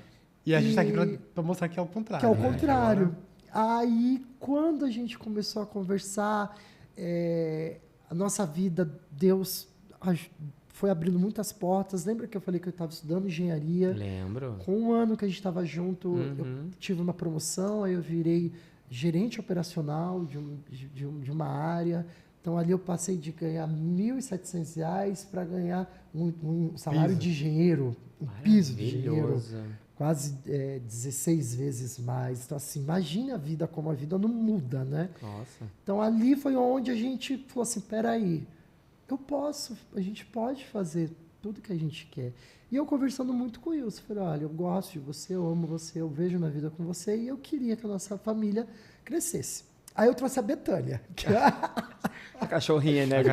E a gente tá aqui pra mostrar que é o contrário. Que é o né? contrário. Agora, Aí, quando a gente começou a conversar, a nossa vida, Deus foi abrindo muitas portas. Lembra que eu falei que eu estava estudando engenharia? Lembro. Com um ano que a gente estava junto, eu tive uma promoção, aí eu virei gerente operacional de uma área. Então, ali eu passei de ganhar R$ 1.700 para ganhar um salário de engenheiro, um piso de engenheiro. Maravilhoso. Quase 16 vezes mais. Então, assim, imagine a vida como a vida não muda, né? Nossa. Então, ali foi onde a gente falou assim, peraí, a gente pode fazer tudo que a gente quer. E eu conversando muito com o Wilson, falei, olha, eu gosto de você, eu amo você, eu vejo minha vida com você e eu queria que a nossa família crescesse. Aí eu trouxe a Betânia, que é A cachorrinha, né? que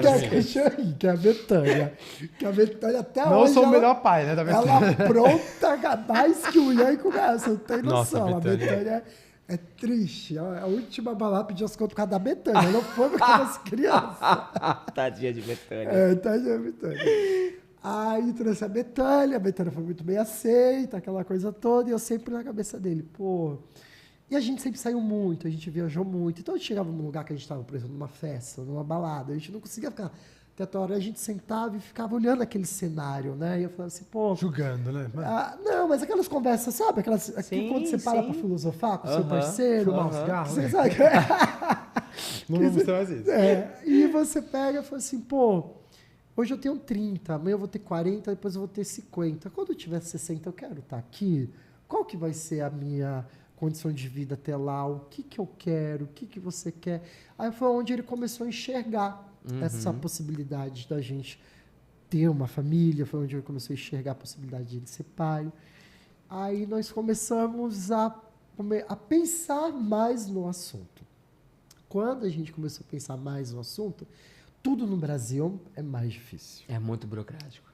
é a Betânia. Que a Betânia até não hoje... sou o ela- melhor pai, né? Da Betânia. ela pronta mais que mulher e começa, não tem Nossa, noção. A Betânia. Betânia é triste. A última balada pediu as contas por causa da Betânia, não foi por causa das crianças. Tadinha de Betânia. Tá aí a Betânia. Aí trouxe a Betânia foi muito bem aceita, aquela coisa toda, e eu sempre na cabeça dele, pô. E a gente sempre saiu muito, a gente viajou muito. Então a gente chegava num lugar que a gente estava, por exemplo, numa festa, numa balada, a gente não conseguia ficar. Até a hora a gente sentava e ficava olhando aquele cenário, né? E eu falava assim, pô. Julgando, né? Não, mas aquelas conversas, sabe? Sim, quando você para sim. pra filosofar com o seu Aham, parceiro, fumar um cigarro, você né? sabe? Não vamos ter mais isso. E você pega e fala assim, pô, hoje eu tenho 30, amanhã eu vou ter 40, depois eu vou ter 50. Quando eu tiver 60, eu quero estar aqui. Qual que vai ser a minha condição de vida até lá? O que eu quero? O que você quer? Aí foi onde ele começou a enxergar essa possibilidade da gente ter uma família, foi onde ele começou a enxergar a possibilidade de ele ser pai. Aí nós começamos a pensar mais no assunto. Quando a gente começou a pensar mais no assunto, tudo no Brasil é mais difícil. É muito burocrático.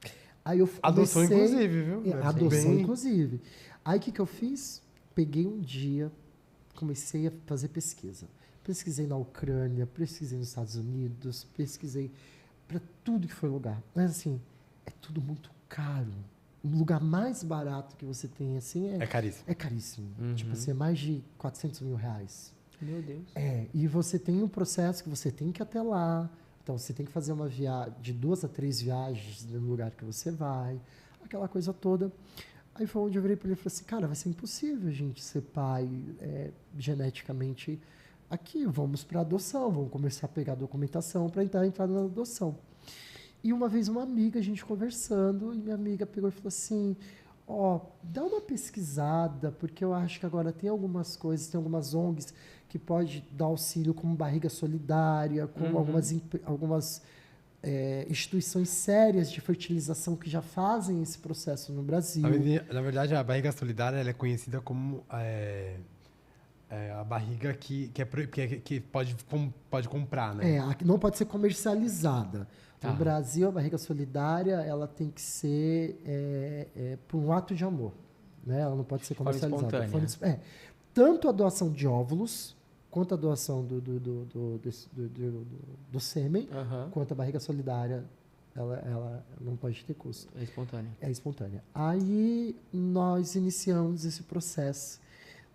Aí eu Adoção, comecei- inclusive, viu? Deve ser Adoção, bem- inclusive. Aí o que eu fiz? Peguei um dia, comecei a fazer pesquisa. Pesquisei na Ucrânia, pesquisei nos Estados Unidos, pesquisei para tudo que foi lugar. Mas assim, é tudo muito caro. O lugar mais barato que você tem assim É caríssimo. é caríssimo. Tipo assim, é mais de R$400 mil. Meu Deus. E você tem um processo que você tem que ir até lá. Então, você tem que fazer uma viagem, de 2 a 3 viagens no lugar que você vai, aquela coisa toda. Aí foi onde eu virei para ele e falei assim, cara, vai ser impossível a gente ser pai geneticamente aqui. Vamos para adoção, vamos começar a pegar a documentação para entrar na adoção. E uma vez uma amiga, a gente conversando, e minha amiga pegou e falou assim, dá uma pesquisada, porque eu acho que agora tem algumas coisas, tem algumas ONGs que pode dar auxílio como Barriga Solidária, como algumas instituições sérias de fertilização que já fazem esse processo no Brasil. Na verdade, a barriga solidária ela é conhecida como a barriga que pode comprar, né? Não pode ser comercializada. Tá. No Brasil, a barriga solidária ela tem que ser por um ato de amor. Né? Ela não pode ser Forma comercializada. espontânea. Tanto a doação de óvulos, quanto a doação do sêmen, quanto a barriga solidária, ela não pode ter custo. É espontâneo. É espontânea. Aí nós iniciamos esse processo.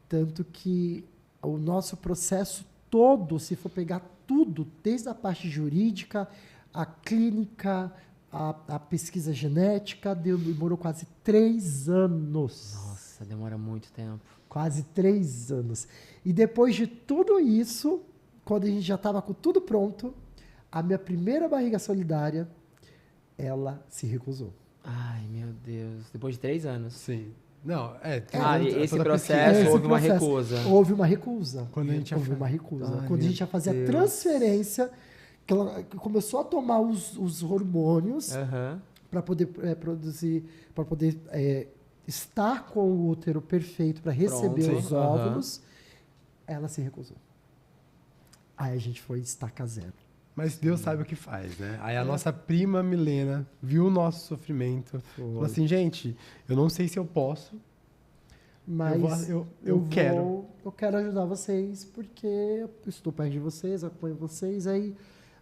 Tanto que o nosso processo todo, se for pegar tudo, desde a parte jurídica, a clínica, a pesquisa genética, demorou quase 3 anos. Nossa, demora muito tempo. Quase 3 anos. E depois de tudo isso, quando a gente já estava com tudo pronto, a minha primeira barriga solidária, ela se recusou. Ai, meu Deus. Depois de 3 anos. Sim. Não, esse toda processo pesquisa. houve uma recusa. Houve uma recusa. Quando a gente houve ia uma recusa. Ai, Quando a gente meu ia fazer Deus. a transferência, que ela começou a tomar os hormônios para poder produzir, para poder estar com o útero perfeito para receber Pronto, os sim. óvulos, ela se recusou. Aí a gente foi estaca zero. Mas Deus sabe o que faz, né? Aí a nossa prima Milena viu o nosso sofrimento. Falou assim, gente, eu não sei se eu posso, Mas eu quero. Eu quero ajudar vocês porque eu estou perto de vocês, acompanho vocês, aí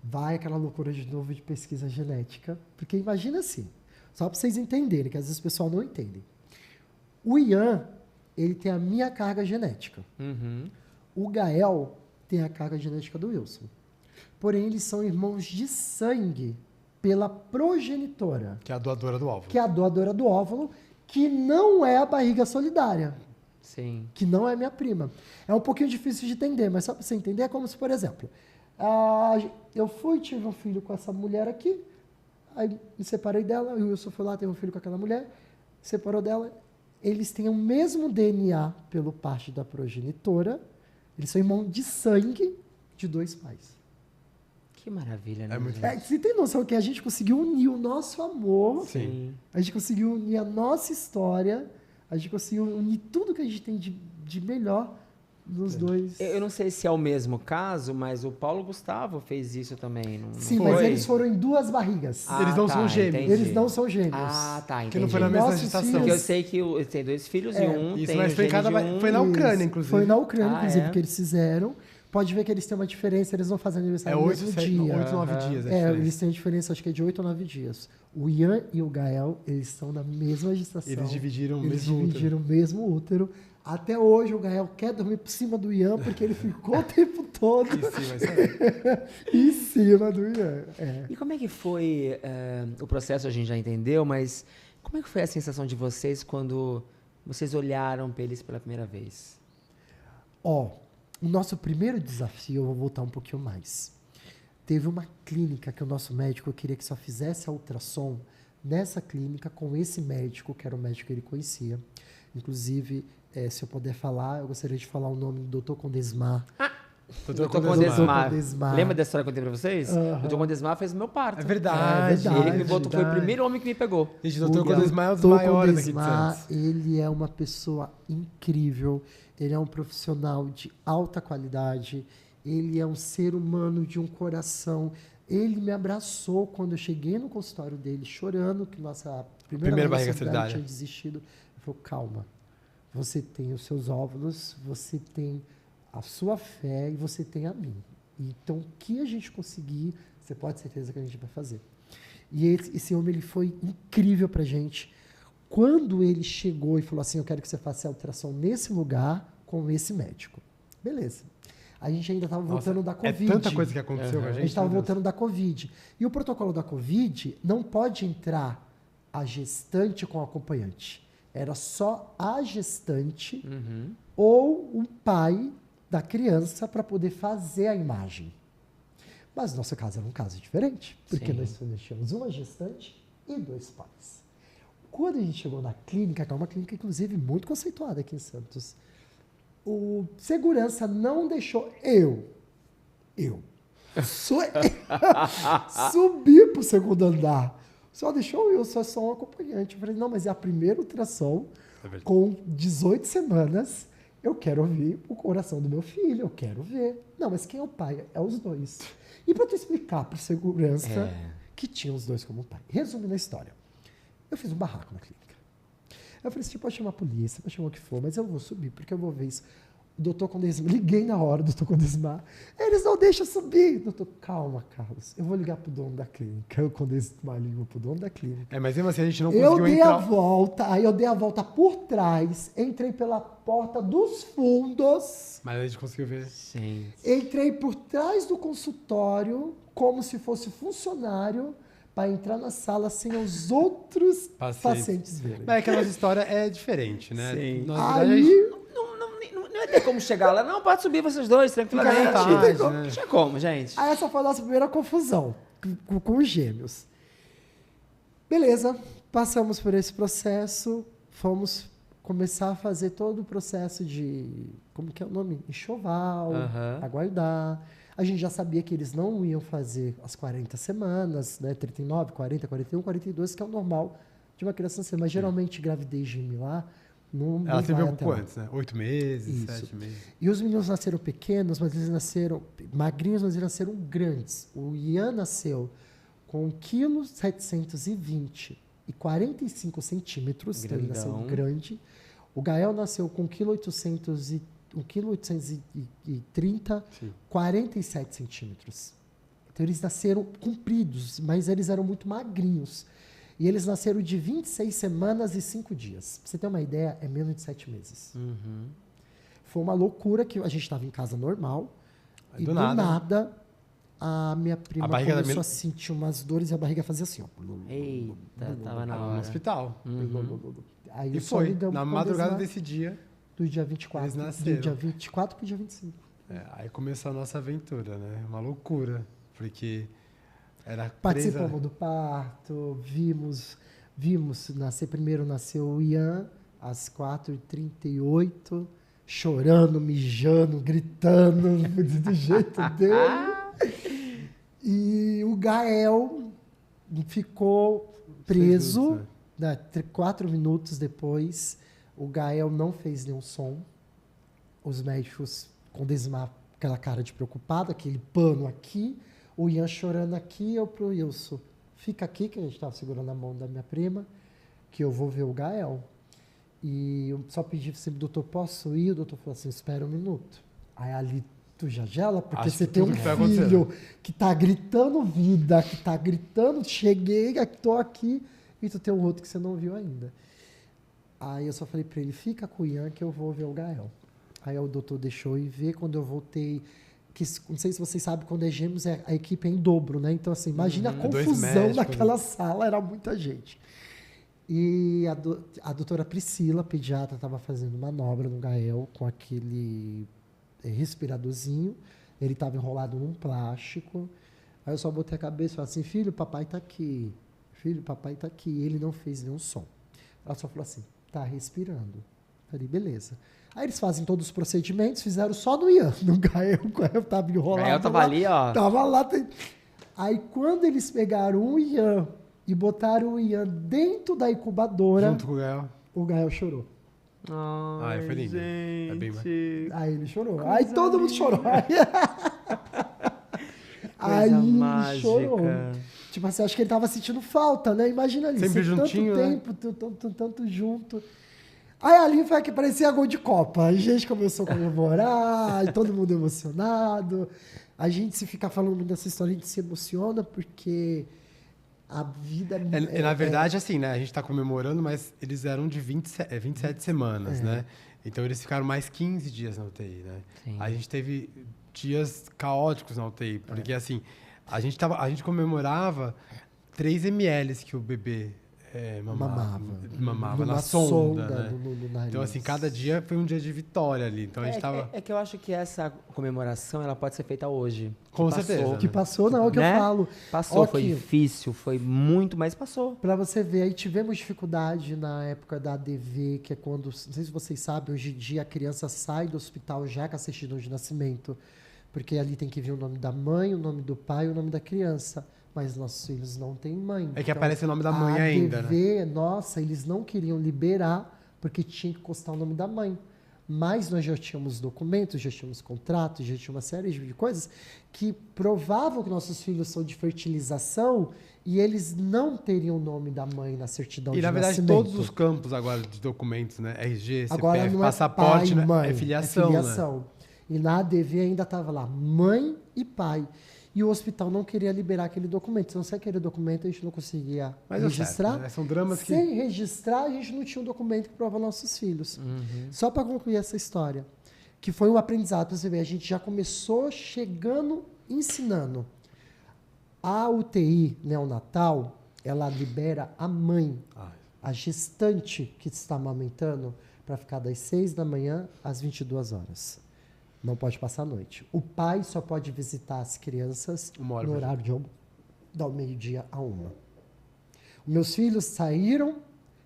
vai aquela loucura de novo de pesquisa genética. Porque imagina assim, só para vocês entenderem, que às vezes o pessoal não entende. O Ian, ele tem a minha carga genética. Uhum. O Gael tem a carga genética do Wilson. Porém, eles são irmãos de sangue pela progenitora. Que é a doadora do óvulo. Que é a doadora do óvulo, que não é a barriga solidária. Sim. Que não é minha prima. É um pouquinho difícil de entender, mas só para você entender, é como se, por exemplo, eu tive um filho com essa mulher aqui, aí me separei dela, o Wilson foi lá, teve um filho com aquela mulher, separou dela. Eles têm o mesmo DNA pelo parte da progenitora, eles são irmãos de sangue de 2 pais. Que maravilha, né? É muito gente? Você tem noção que a gente conseguiu unir o nosso amor, Sim. a gente conseguiu unir a nossa história, a gente conseguiu unir tudo que a gente tem de melhor nos dois. Eu não sei se é o mesmo caso, mas o Paulo Gustavo fez isso também. Não Sim, foi? mas eles foram em 2 barrigas. Eles não são gêmeos. entendi. Eles não são gêmeos. Ah, tá, entendi. Que não foi na mesma Nossos gestação. filhos- Porque eu sei que ele tem 2 filhos e um Isso, tem mas o foi, gene de foi na Ucrânia, Isso. inclusive. Foi na Ucrânia, Ah, inclusive, é? que eles fizeram. Pode ver que eles têm uma diferença, eles não fazem É aniversário no 8, mesmo 7, dia. 8, 9 dias. Eles têm a diferença, acho que é de 8 ou 9 dias. O Ian e o Gael, eles estão na mesma gestação. Eles dividiram o Eles mesmo dividiram o mesmo útero. Até hoje o Gael quer dormir por cima do Ian, porque ele ficou o tempo todo Em cima, sabe? em cima do Ian. E como é que foi o processo? A gente já entendeu, mas como é que foi a sensação de vocês quando vocês olharam para eles pela primeira vez? Ó, o nosso primeiro desafio, eu vou voltar um pouquinho mais. Teve uma clínica que o nosso médico queria que só fizesse a ultrassom nessa clínica com esse médico, que era o médico que ele conhecia. Inclusive, se eu puder falar, eu gostaria de falar o nome do Dr. Condesmar. Dr. Condesmar. Condesmar. Lembra dessa história que eu contei pra vocês? Aham. O Dr. Condesmar fez o meu parto. É verdade. É Ele que me botou, foi o verdade. primeiro homem que me pegou. Gente, o Dr. Condesmar é um dos Dr. maiores aqui de Condesmar, Santos. ele é uma pessoa incrível, ele é um profissional de alta qualidade, ele é um ser humano de um coração. Ele me abraçou quando eu cheguei no consultório dele, chorando, que nossa primeira barriga solidária solidária tinha desistido. Ele falou, calma, você tem os seus óvulos, você tem a sua fé e você tem a mim. Então, o que a gente conseguir, você pode ter certeza que a gente vai fazer. E esse homem ele foi incrível pra gente. Quando ele chegou e falou assim, eu quero que você faça a ultrassom nesse lugar com esse médico. Beleza. A gente ainda estava voltando da Covid. É tanta coisa que aconteceu com a A gente. gente estava meu Deus. voltando da Covid. E o protocolo da Covid não pode entrar a gestante com o acompanhante. Era só a gestante ou o pai da criança para poder fazer a imagem. Mas nosso caso era um caso diferente, porque Sim. nós tínhamos uma gestante e 2 pais. Quando a gente chegou na clínica, que é uma clínica, inclusive, muito conceituada aqui em Santos, o segurança não deixou subir para o segundo andar. Só deixou eu, só um acompanhante. Eu falei, não, mas é a primeira ultrassom, com 18 semanas, eu quero ouvir o coração do meu filho, eu quero ver. Não, mas quem é o pai? É os 2. E para tu explicar para o segurança que tinha os 2 como pai. Resumindo a história, eu fiz um barraco na clínica. Eu falei, você pode chamar a polícia, pode chamar o que for, mas eu vou subir, porque eu vou ver isso. O doutor Condesmar, liguei na hora do doutor Condesmar, eles não deixam subir. Doutor, calma, Carlos, eu vou ligar pro dono da clínica. O Condesmar ligou pro dono da clínica. Mas mesmo assim a gente não Eu conseguiu dei entrar. a volta, aí eu dei a volta por trás, entrei pela porta dos fundos, Mas a gente conseguiu ver. Sim. entrei por trás do consultório, como se fosse funcionário, para entrar na sala sem os outros pacientes verem. Mas é que a nossa história é diferente, né? Sim. Na verdade, a gente- Não ia ter como chegar lá. Não, pode subir vocês dois, tranquilamente. Fica à vontade, Não né? tinha como, gente. Aí essa foi a nossa primeira confusão com os gêmeos. Beleza, passamos por esse processo, fomos começar a fazer todo o processo de, como que é o nome? Enxoval, aguardar. A gente já sabia que eles não iam fazer as 40 semanas, né? 39, 40, 41, 42, que é o normal de uma criança nascer. Mas geralmente gravidez gemilar não Ela teve vai um até pouco lá. antes, né? 8 meses, Isso. 7 meses. E os meninos nasceram pequenos, mas eles nasceram magrinhos, mas eles nasceram grandes. O Ian nasceu com 1,720 kg e 45 centímetros, então ele nasceu Grandão. grande. O Gael nasceu com 1,830 kg, 47 centímetros. Então, eles nasceram compridos, mas eles eram muito magrinhos. E eles nasceram de 26 semanas e 5 dias. Pra você ter uma ideia, é menos de 7 meses. Foi uma loucura que a gente estava em casa normal. E do nada, a minha prima começou a sentir umas dores e a barriga fazia assim, ó. Eita, tava na hora. No hospital. Aí e foi, na madrugada desse dia. Do dia 24. Eles nasceram. Do dia 24 pro dia 25. Aí começou a nossa aventura, né? Uma loucura. Porque era participamos do parto, vimos nascer. Primeiro nasceu o Ian, às 4h38, chorando, mijando, gritando, do jeito dele. E o Gael ficou preso, né, 4 minutos depois. O Gael não fez nenhum som. Os médicos com aquela cara de preocupado, aquele pano aqui. O Ian chorando aqui, eu pro Wilson. Fica aqui, que a gente estava segurando a mão da minha prima, que eu vou ver o Gael. E eu só pedi assim, doutor, posso ir? O doutor falou assim, espera um minuto. Aí ali tu já gela, porque você tem um filho que tá gritando vida, que tá gritando, cheguei, tô aqui, e tu tem um outro que você não viu ainda. Aí eu só falei para ele, fica com o Ian que eu vou ver o Gael. Aí o doutor deixou ir ver, quando eu voltei... Que, não sei se vocês sabem, quando é gêmeos, a equipe é em dobro, né? Então, assim, imagina a confusão naquela sala, era muita gente. E a doutora Priscila, pediatra, estava fazendo manobra no Gael com aquele respiradorzinho. Ele estava enrolado num plástico. Aí eu só botei a cabeça e falei assim, filho, papai está aqui. Filho, papai está aqui. Ele não fez nenhum som. Ela só falou assim, tá respirando. Falei, beleza. Aí eles fazem todos os procedimentos, fizeram só no Ian. No Gael, o Gael estava enrolado. O Gael estava ali, ó. Tava lá. Aí quando eles pegaram o Ian e botaram o Ian dentro da incubadora... Junto com o Gael chorou. Ai, foi lindo. Gente. É bem... Aí ele chorou. Aí todo mundo chorou. Aí mágica. Chorou. Tipo assim, acho que ele tava sentindo falta, né? Imagina ali, sempre juntinho, tanto tempo, tanto junto. Aí ali foi que parecia gol de Copa. A gente começou a comemorar, todo mundo emocionado. A gente, se ficar falando dessa história, a gente se emociona, porque a vida... na verdade, assim, né? A gente tá comemorando, mas eles eram de 27 semanas, né? Então, eles ficaram mais 15 dias na UTI, né? Sim. A gente teve dias caóticos na UTI, porque, assim, a gente comemorava 3 ml que o bebê... mamava na sonda, né? No nariz. Então, assim, cada dia foi um dia de vitória ali. Então, a gente tava... É que eu acho que essa comemoração, ela pode ser feita hoje. Com certeza. O que passou, não é o que eu falo. Passou, foi difícil, foi muito, mas passou. Pra você ver, aí tivemos dificuldade na época da ADV, que é quando, não sei se vocês sabem, hoje em dia a criança sai do hospital já com a certidão de nascimento, porque ali tem que vir o nome da mãe, o nome do pai e o nome da criança. Mas nossos filhos não têm mãe. É que aparece o nome da mãe ainda, né? Nossa, eles não queriam liberar porque tinha que constar o nome da mãe. Mas nós já tínhamos documentos, já tínhamos contratos, já tinha uma série de coisas que provavam que nossos filhos são de fertilização e eles não teriam o nome da mãe na certidão de nascimento. E, na verdade, todos os campos agora de documentos, né? RG, agora CPF, não passaporte, pai, mãe, é filiação, né? E na ADV ainda estava lá, mãe e pai. E o hospital não queria liberar aquele documento. Se não fosse aquele documento, a gente não conseguia registrar. Certo, né? São dramas que... Sem registrar, a gente não tinha um documento que prova nossos filhos. Só para concluir essa história, que foi um aprendizado. Você vê, a gente já começou chegando, ensinando. A UTI neonatal, ela libera a mãe, a gestante que está amamentando, para ficar das 6 da manhã às 22 horas. Não pode passar a noite. O pai só pode visitar as crianças no horário do meio-dia a 1h. Meus filhos saíram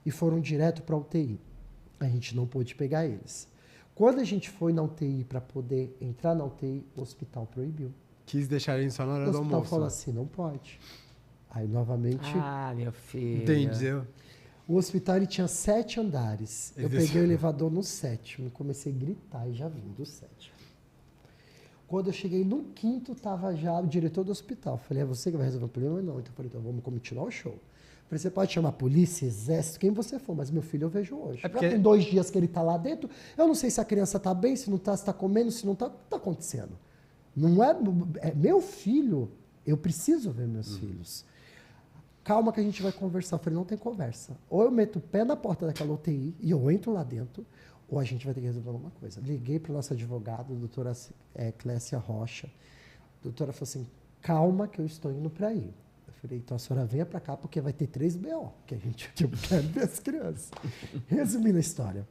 e foram direto para a UTI. A gente não pôde pegar eles. Quando a gente foi na UTI para poder entrar na UTI, o hospital proibiu. Quis deixar eles só na hora do almoço. O hospital falou assim, não pode. Aí, novamente... Ah, meu filho. Entendeu? O hospital ele tinha 7 andares. Eu peguei o elevador no 7º. Comecei a gritar e já vim do 7º. Quando eu cheguei no 5º, estava já o diretor do hospital. Falei, é você que vai resolver o problema? Não. Então eu falei, então vamos continuar o show. Falei, você pode chamar polícia, exército, quem você for, mas meu filho eu vejo hoje. É porque... Já tem 2 dias que ele tá lá dentro, eu não sei se a criança tá bem, se não tá, se tá comendo, se não tá, o que tá acontecendo? Não é meu filho, eu preciso ver meus filhos. Calma que a gente vai conversar. Eu falei, não tem conversa. Ou eu meto o pé na porta daquela UTI e eu entro lá dentro, ou a gente vai ter que resolver alguma coisa. Liguei para o nosso advogado, a doutora Clécia Rocha. A doutora falou assim, calma que eu estou indo para aí. Eu falei, então a senhora venha para cá porque vai ter 3 BO, que a gente quer ver as crianças. Resumindo a história.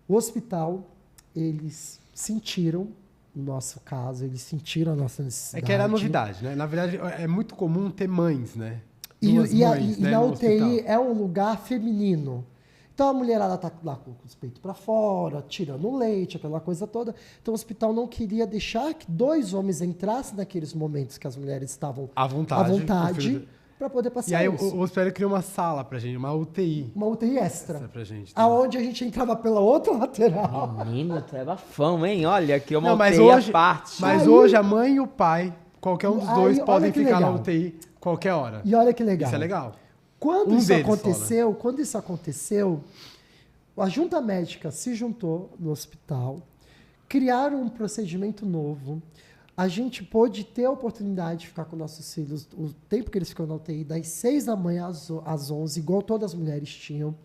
O hospital, eles sentiram o nosso caso, eles sentiram a nossa necessidade. É que era novidade, né? Na verdade, é muito comum ter mães, né? E Né, na no UTI hospital. é um lugar feminino. Então a mulherada está lá com os peitos para fora, tirando leite, aquela coisa toda. Então o hospital não queria deixar que 2 homens entrassem naqueles momentos que as mulheres estavam À vontade, para poder passar E aí isso. o hospital criou uma sala pra gente, uma UTI. Uma UTI extra. Pra gente. Aonde a gente entrava pela outra lateral. Menino, tu é bafão, hein? Olha, que uma Não, mas UTI à hoje, parte. mas Aí- hoje a mãe e o pai, qualquer um dos Aí, dois, olha podem que ficar na legal. UTI qualquer hora. E olha que legal. Isso é legal. Quando Um isso deles aconteceu, a junta médica se juntou no hospital, criaram um procedimento novo. A gente pôde ter a oportunidade de ficar com nossos filhos o tempo que eles ficam na UTI, das 6 da manhã às 11, igual todas as mulheres tinham.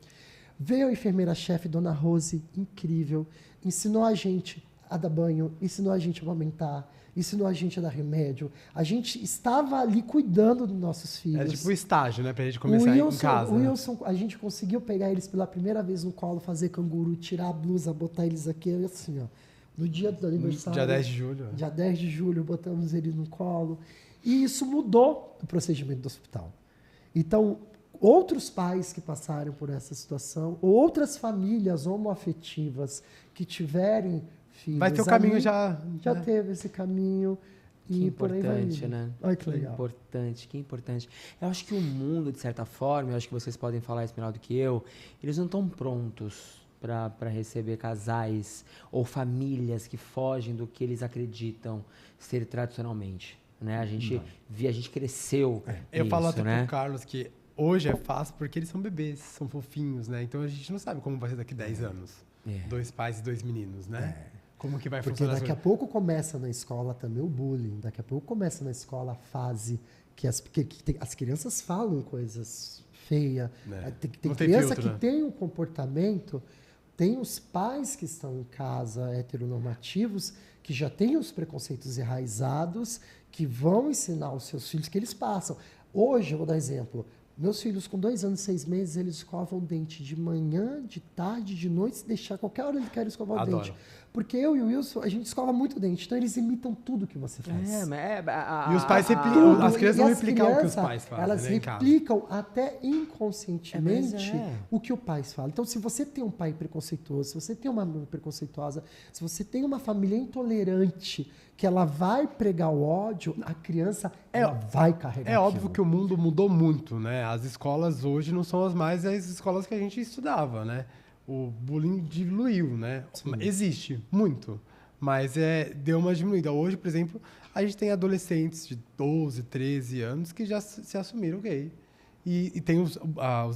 Veio a enfermeira-chefe, Dona Rose, incrível, ensinou a gente a dar banho, ensinou a gente a amamentar, ensinou a gente a dar remédio. A gente estava ali cuidando dos nossos filhos. Era tipo estágio, né? Pra gente começar em casa. O né? Wilson, a gente conseguiu pegar eles pela primeira vez no colo, fazer canguru, tirar a blusa, botar eles aqui, assim, ó. No dia do aniversário. Dia 10 de julho. Dia 10 de julho, botamos ele no colo. E isso mudou o procedimento do hospital. Então, outros pais que passaram por essa situação, ou outras famílias homoafetivas que tiverem filhos. Vai ter o caminho ali, já. Já teve esse caminho. Que E por aí vai. importante, né? Olha que legal. Que importante. Eu acho que o mundo, de certa forma, eu acho que vocês podem falar isso melhor do que eu, eles não estão prontos para receber casais ou famílias que fogem do que eles acreditam ser tradicionalmente. Né? A gente cresceu Eu nisso, falo até né? pro Carlos que hoje é fácil porque eles são bebês, são fofinhos, né? Então a gente não sabe como vai ser daqui 10 anos. 2 pais e 2 meninos, né? Como que vai Porque funcionar daqui a pouco começa na escola também o bullying. Daqui a pouco começa na escola a fase que as crianças falam coisas feias. Tem Não tem criança filtro, que né? tem um comportamento. Tem os pais que estão em casa heteronormativos que já têm os preconceitos enraizados, que vão ensinar os seus filhos que eles passam. Hoje, eu vou dar exemplo. Meus filhos, com 2 anos e 6 meses, eles escovam o dente de manhã, de tarde, de noite, se deixar qualquer hora eles querem escovar o dente. Porque eu e o Wilson, a gente escova muito o dente, então eles imitam tudo que você faz. E os pais Tudo. as crianças E vão as replicar o que os crianças, pais fazem, elas né, em casa. replicam até inconscientemente É. o que o pai fala. Então, se você tem um pai preconceituoso, se você tem uma mãe preconceituosa, se você tem uma família intolerante, que ela vai pregar o ódio, a criança ela vai carregar É óbvio aquilo. que o mundo mudou muito, né? As escolas hoje não são as escolas que a gente estudava, né? O bullying diluiu, né? Existe muito, mas deu uma diminuída. Hoje, por exemplo, a gente tem adolescentes de 12, 13 anos que já se assumiram gay. E tem os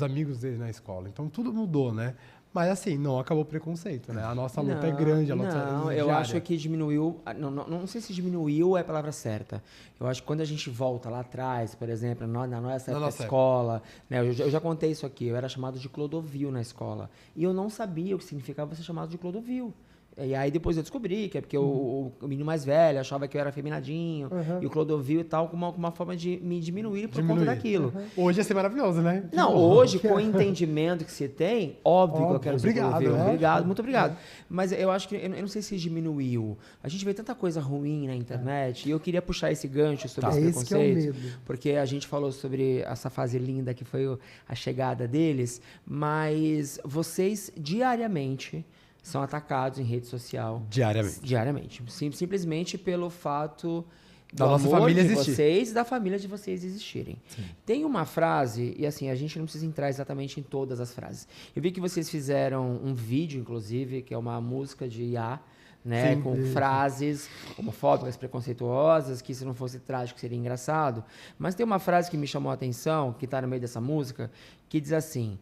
amigos dele na escola. Então, tudo mudou, né? Mas, assim, não acabou o preconceito, né? A nossa luta é grande, a luta Não, é eu diária. acho que diminuiu. Não sei se diminuiu é a palavra certa. Eu acho que quando a gente volta lá atrás, por exemplo, na nossa época de escola, né? Eu já contei isso aqui, eu era chamado de Clodovil na escola. E eu não sabia o que significava ser chamado de Clodovil. E aí depois eu descobri que é porque o menino mais velho achava que eu era afeminadinho, e o Clodovil e tal, com uma forma de me diminuir por conta daquilo. Hoje ia ser maravilhoso, né? Não, hoje, com o entendimento que se tem, óbvio que eu quero ser Obrigado, Clodovil. né? Obrigado, muito obrigado. Mas eu acho que, eu não sei se diminuiu. A gente vê tanta coisa ruim na internet, e eu queria puxar esse gancho sobre os Esse que é o preconceitos, medo. porque a gente falou sobre essa fase linda que foi a chegada deles, mas vocês diariamente são atacados em rede social. Diariamente. Simplesmente pelo fato do Da nossa amor família de existir. vocês e da família de vocês existirem. Tem uma frase, e assim, a gente não precisa entrar exatamente em todas as frases. Eu vi que vocês fizeram um vídeo, inclusive, que é uma música de Iá, né? Sim. Com frases homofóbicas, preconceituosas, que se não fosse trágico seria engraçado. Mas tem uma frase que me chamou a atenção, que tá no meio dessa música, que diz assim,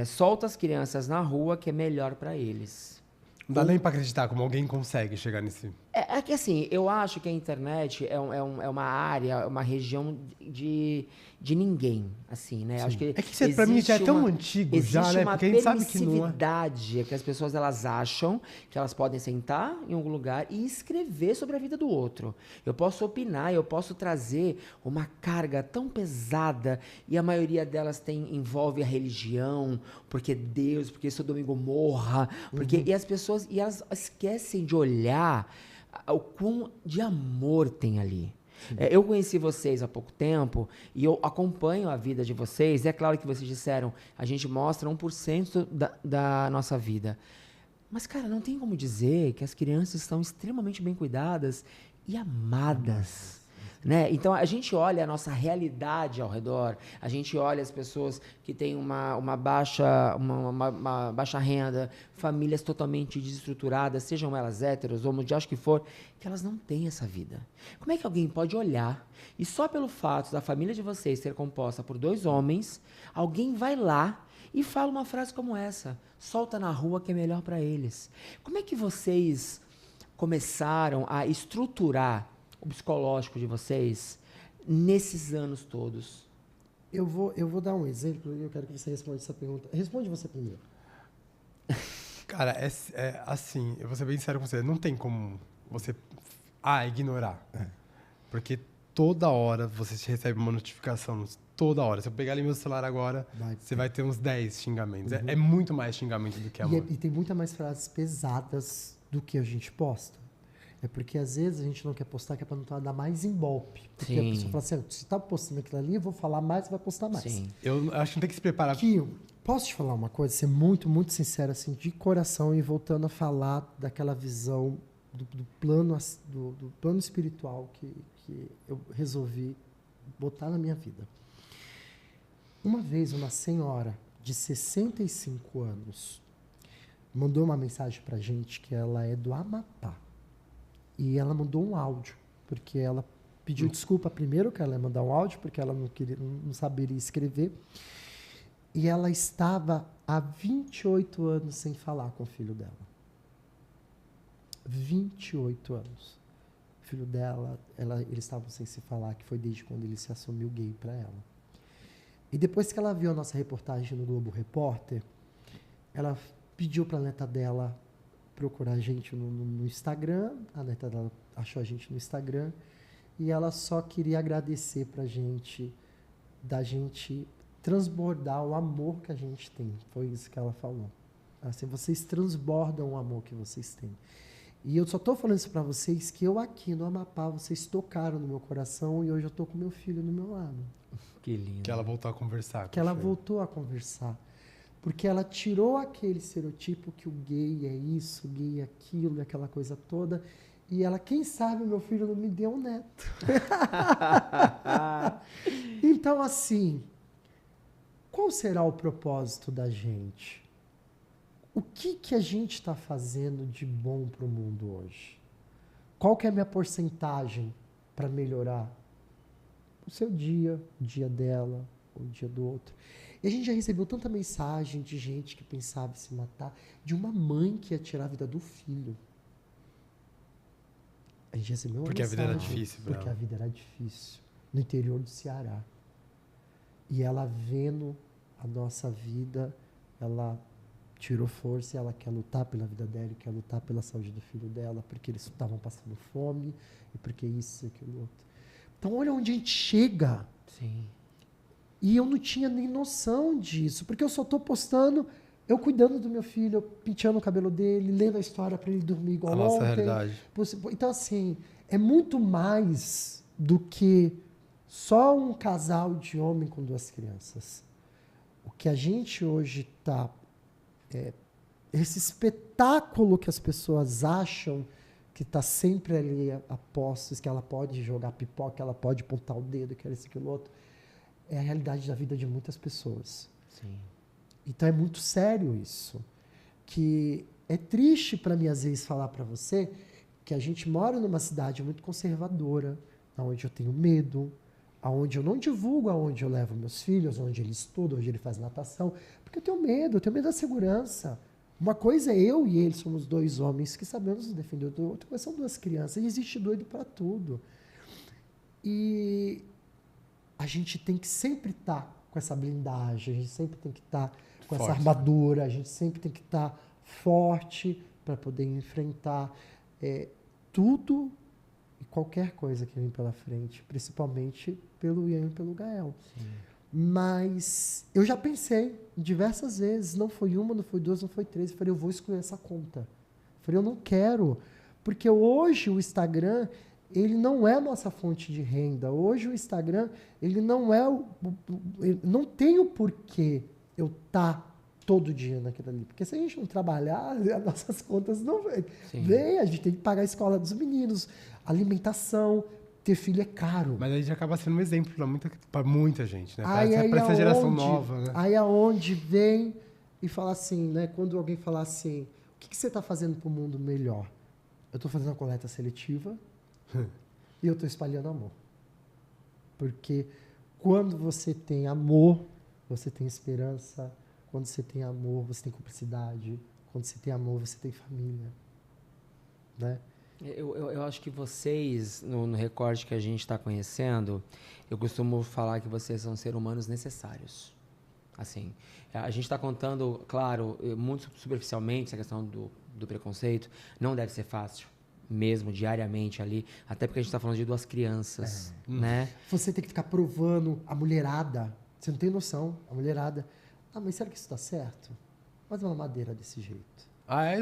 solta as crianças na rua que é melhor para eles. Não dá nem pra acreditar como alguém consegue chegar nesse... É que assim, eu acho que a internet é uma área, uma região de ninguém, assim, né? Acho que É que isso pra mim já é tão antigo já, né? Porque a gente sabe que não é. existe uma permissividade que as pessoas elas acham que elas podem sentar em algum lugar e escrever sobre a vida do outro. Eu posso opinar, eu posso trazer uma carga tão pesada e a maioria delas envolve a religião, porque Deus, porque Sodoma e Gomorra, porque e as pessoas e elas esquecem de olhar o quão de amor tem ali. Eu conheci vocês há pouco tempo e eu acompanho a vida de vocês. É claro que vocês disseram, a gente mostra 1% da nossa vida. Mas, cara, não tem como dizer que as crianças estão extremamente bem cuidadas e amadas. Né? Então, a gente olha a nossa realidade ao redor, a gente olha as pessoas que têm uma baixa renda, famílias totalmente desestruturadas, sejam elas héteros, homossexuais, que for, que elas não têm essa vida. Como é que alguém pode olhar e só pelo fato da família de vocês ser composta por 2 homens, alguém vai lá e fala uma frase como essa, solta na rua que é melhor para eles. Como é que vocês começaram a estruturar o psicológico de vocês nesses anos todos? Eu vou dar um exemplo e eu quero que você responda essa pergunta. Responde você primeiro. Cara, assim, eu vou ser bem sincero com você, não tem como você ignorar. Porque toda hora você recebe uma notificação, toda hora. Se eu pegar ali meu celular agora, você vai ter uns 10 xingamentos. É muito mais xingamento do que amor. E tem muito mais frases pesadas do que a gente posta. É porque às vezes a gente não quer postar, que é para não dar mais embolpe. Porque a pessoa fala assim, se tá postando aquilo ali, eu vou falar mais, você vai postar mais. Sim. Eu acho que não tem que se preparar. Kio, posso te falar uma coisa? Ser muito, muito sincero, assim, de coração, e voltando a falar daquela visão do plano espiritual que eu resolvi botar na minha vida. Uma vez, uma senhora de 65 anos mandou uma mensagem pra gente que ela é do Amapá. E ela mandou um áudio, porque ela pediu desculpa primeiro, que ela ia mandar um áudio, porque ela não saberia escrever. E ela estava há 28 anos sem falar com o filho dela. 28 anos. O filho dela, eles estavam sem se falar, que foi desde quando ele se assumiu gay para ela. E depois que ela viu a nossa reportagem no Globo Repórter, ela pediu para a neta dela procurar a gente no Instagram. A neta dela achou a gente no Instagram e ela só queria agradecer pra gente, da gente transbordar o amor que a gente tem. Foi isso que ela falou. Assim, vocês transbordam o amor que vocês têm. E eu só tô falando isso pra vocês que eu aqui no Amapá, vocês tocaram no meu coração e hoje eu tô com meu filho no meu lado. Que lindo. Que ela voltou a conversar. Que ela voltou a conversar. Porque ela tirou aquele estereotipo que o gay é isso, o gay é aquilo, aquela coisa toda. E ela, quem sabe, meu filho não me deu um neto. Então, assim, qual será o propósito da gente? O que a gente está fazendo de bom para o mundo hoje? Qual que é a minha porcentagem para melhorar o seu dia, o dia dela, o dia do outro? E a gente já recebeu tanta mensagem de gente que pensava em se matar, de uma mãe que ia tirar a vida do filho. A gente recebeu uma porque mensagem. A vida era difícil, porque a vida era difícil. No interior do Ceará. E ela vendo a nossa vida, ela tirou força e ela quer lutar pela vida dela, e quer lutar pela saúde do filho dela, porque eles estavam passando fome, e porque isso e aquilo outro. Então, olha onde a gente chega. Sim. E eu não tinha nem noção disso, porque eu só estou postando, eu cuidando do meu filho, eu penteando o cabelo dele, lendo a história para ele dormir igual ontem. A nossa realidade. Então, assim, é muito mais do que só um casal de homem com 2 crianças. O que a gente hoje está... esse espetáculo que as pessoas acham que está sempre ali a postos, que ela pode jogar pipoca, que ela pode apontar o dedo, que isso, aquilo outro, é a realidade da vida de muitas pessoas. Sim. Então é muito sério isso. Que É triste para mim, às vezes, falar para você que a gente mora numa cidade muito conservadora, onde eu tenho medo, onde eu não divulgo aonde eu levo meus filhos, onde ele estuda, onde ele faz natação, porque eu tenho medo da segurança. Uma coisa é eu e ele, somos 2 homens que sabemos nos defender do outro, mas são 2 crianças, e existe doido para tudo. E a gente tem que sempre estar com essa blindagem, a gente sempre tem que estar com essa armadura, a gente sempre tem que estar forte para poder enfrentar tudo e qualquer coisa que vem pela frente, principalmente pelo Ian e pelo Gael. Sim. Mas eu já pensei diversas vezes, não foi uma, não foi 2, não foi 3, eu falei, eu vou excluir essa conta. Eu falei, eu não quero, porque hoje o Instagram, ele não é a nossa fonte de renda. Hoje o Instagram, ele não é ele não tem o porquê eu estar todo dia naquilo ali. Porque se a gente não trabalhar, as nossas contas não vêm. A gente tem que pagar a escola dos meninos, alimentação, ter filho é caro. Mas a gente acaba sendo um exemplo para muita gente, né? Para essa geração nova, né? Aí aonde vem e fala assim, né? Quando alguém fala assim, o que você está fazendo para o mundo melhor? Eu estou fazendo uma coleta seletiva e eu estou espalhando amor. Porque quando você tem amor, você tem esperança. Quando você tem amor, você tem cumplicidade. Quando você tem amor, você tem família. Né? Eu acho que vocês, no recorte que a gente está conhecendo, eu costumo falar que vocês são seres humanos necessários. Assim, a gente está contando, claro, muito superficialmente, essa questão do preconceito. Não deve ser fácil, mesmo, diariamente ali. Até porque a gente está falando de 2 crianças, né? Você tem que ficar provando a mulherada. Você não tem noção, a mulherada. Ah, mas será que isso está certo? Faz uma madeira desse jeito.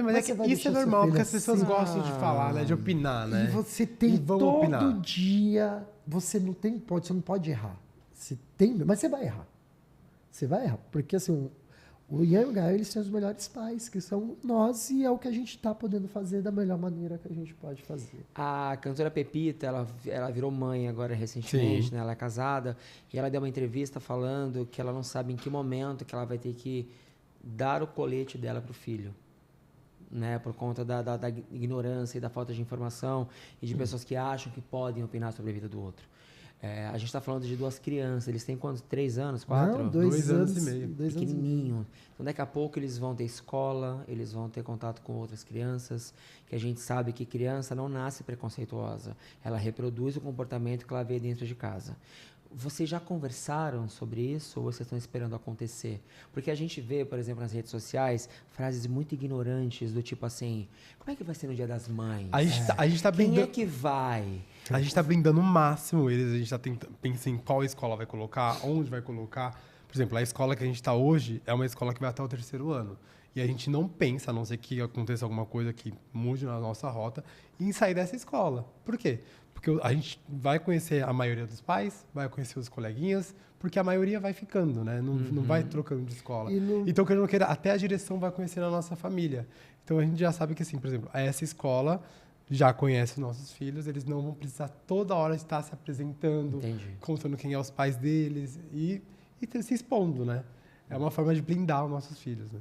Mas isso é normal, porque as pessoas gostam de falar, né? De opinar, né? E você tem todo dia, você não pode errar. Você tem, mas você vai errar. Você vai errar. Porque assim, o Ian e o Gael, eles são os melhores pais, que são nós, e é o que a gente está podendo fazer da melhor maneira que a gente pode fazer. A cantora Pepita, ela virou mãe agora recentemente, né? Ela é casada, e ela deu uma entrevista falando que ela não sabe em que momento que ela vai ter que dar o colete dela para o filho. Né, por conta da ignorância e da falta de informação e de pessoas que acham que podem opinar sobre a vida do outro. A gente está falando de 2 crianças, eles têm quantos? 3 anos? 4? Não, 2 anos e meio. Pequenininho. Então, daqui a pouco eles vão ter escola, eles vão ter contato com outras crianças, que a gente sabe que criança não nasce preconceituosa, ela reproduz o comportamento que ela vê dentro de casa. Vocês já conversaram sobre isso ou vocês estão esperando acontecer? Porque a gente vê, por exemplo, nas redes sociais, frases muito ignorantes do tipo assim, como é que vai ser no Dia das Mães? A gente tá Quem é que vai? A gente está blindando o máximo eles, a gente está pensando em qual escola vai colocar, onde vai colocar. Por exemplo, a escola que a gente está hoje é uma escola que vai até o 3º ano. E a gente não pensa, a não ser que aconteça alguma coisa que mude na nossa rota, em sair dessa escola. Por quê? Porque a gente vai conhecer a maioria dos pais, vai conhecer os coleguinhas, porque a maioria vai ficando, né? Não vai trocando de escola. Então, querendo ou não queira, até a direção vai conhecer a nossa família. Então, a gente já sabe que, assim, por exemplo, essa escola já conhece os nossos filhos, eles não vão precisar toda hora estar se apresentando, contando quem é os pais deles e se expondo, né? É uma forma de blindar os nossos filhos, né?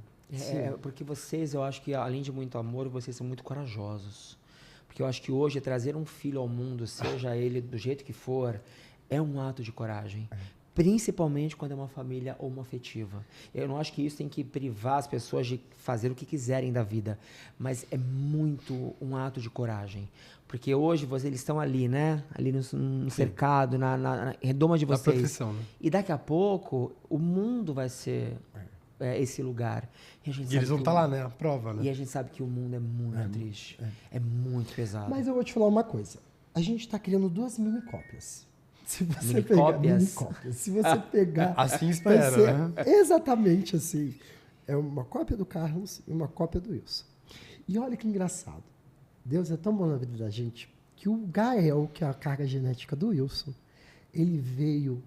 Porque vocês, eu acho que, além de muito amor, vocês são muito corajosos. Porque eu acho que hoje trazer um filho ao mundo, seja ele do jeito que for, é um ato de coragem. Principalmente quando é uma família homoafetiva. Eu não acho que isso tem que privar as pessoas de fazer o que quiserem da vida. Mas é muito um ato de coragem. Porque hoje eles estão ali, né? Ali no cercado, na redoma de vocês. Na proteção, né? E daqui a pouco, o mundo vai ser... esse lugar. E eles vão estar lá, né? A prova, né? E a gente sabe que o mundo é muito triste. É muito pesado. Mas eu vou te falar uma coisa. A gente está criando 2 mini cópias. Se você pegar mini cópias. Se você pegar... assim espera, né? Exatamente assim. É uma cópia do Carlos e uma cópia do Wilson. E olha que engraçado. Deus é tão bom na vida da gente que o Gael, que é a carga genética do Wilson, ele veio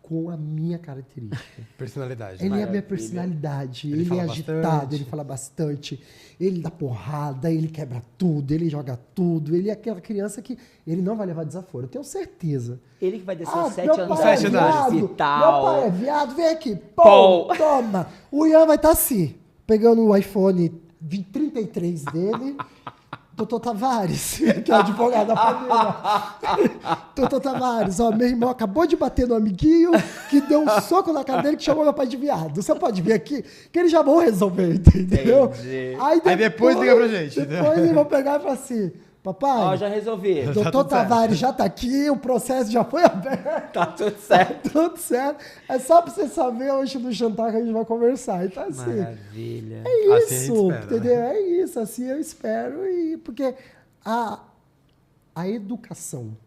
com a minha característica. Personalidade. Ele é a minha personalidade. Ele é agitado, bastante. Ele fala bastante. Ele dá porrada, ele quebra tudo, ele joga tudo. Ele é aquela criança que ele não vai levar desaforo. Eu tenho certeza. Ele que vai descer aos 7 anos de idade. Meu pai é viado, vem aqui. Pô, toma. O Ian vai estar assim, pegando o iPhone 33 dele. Doutor Tavares, que é advogado da família. Doutor Tavares, ó, meu irmão acabou de bater no amiguinho, que deu um soco na cara dele, que chamou meu pai de viado. Você pode vir aqui, que eles já vão resolver, entendeu? Aí depois liga pra gente. Depois eles vão pegar e falar assim, papai, Ó, já resolvi. doutor Tavares já tá aqui, o processo já foi aberto. Tá tudo certo. Tudo certo. É só pra você saber hoje no jantar que a gente vai conversar. Então, assim, Maravilha. é Assim a gente isso, espera, entendeu? né? É isso, assim eu espero. E porque a educação,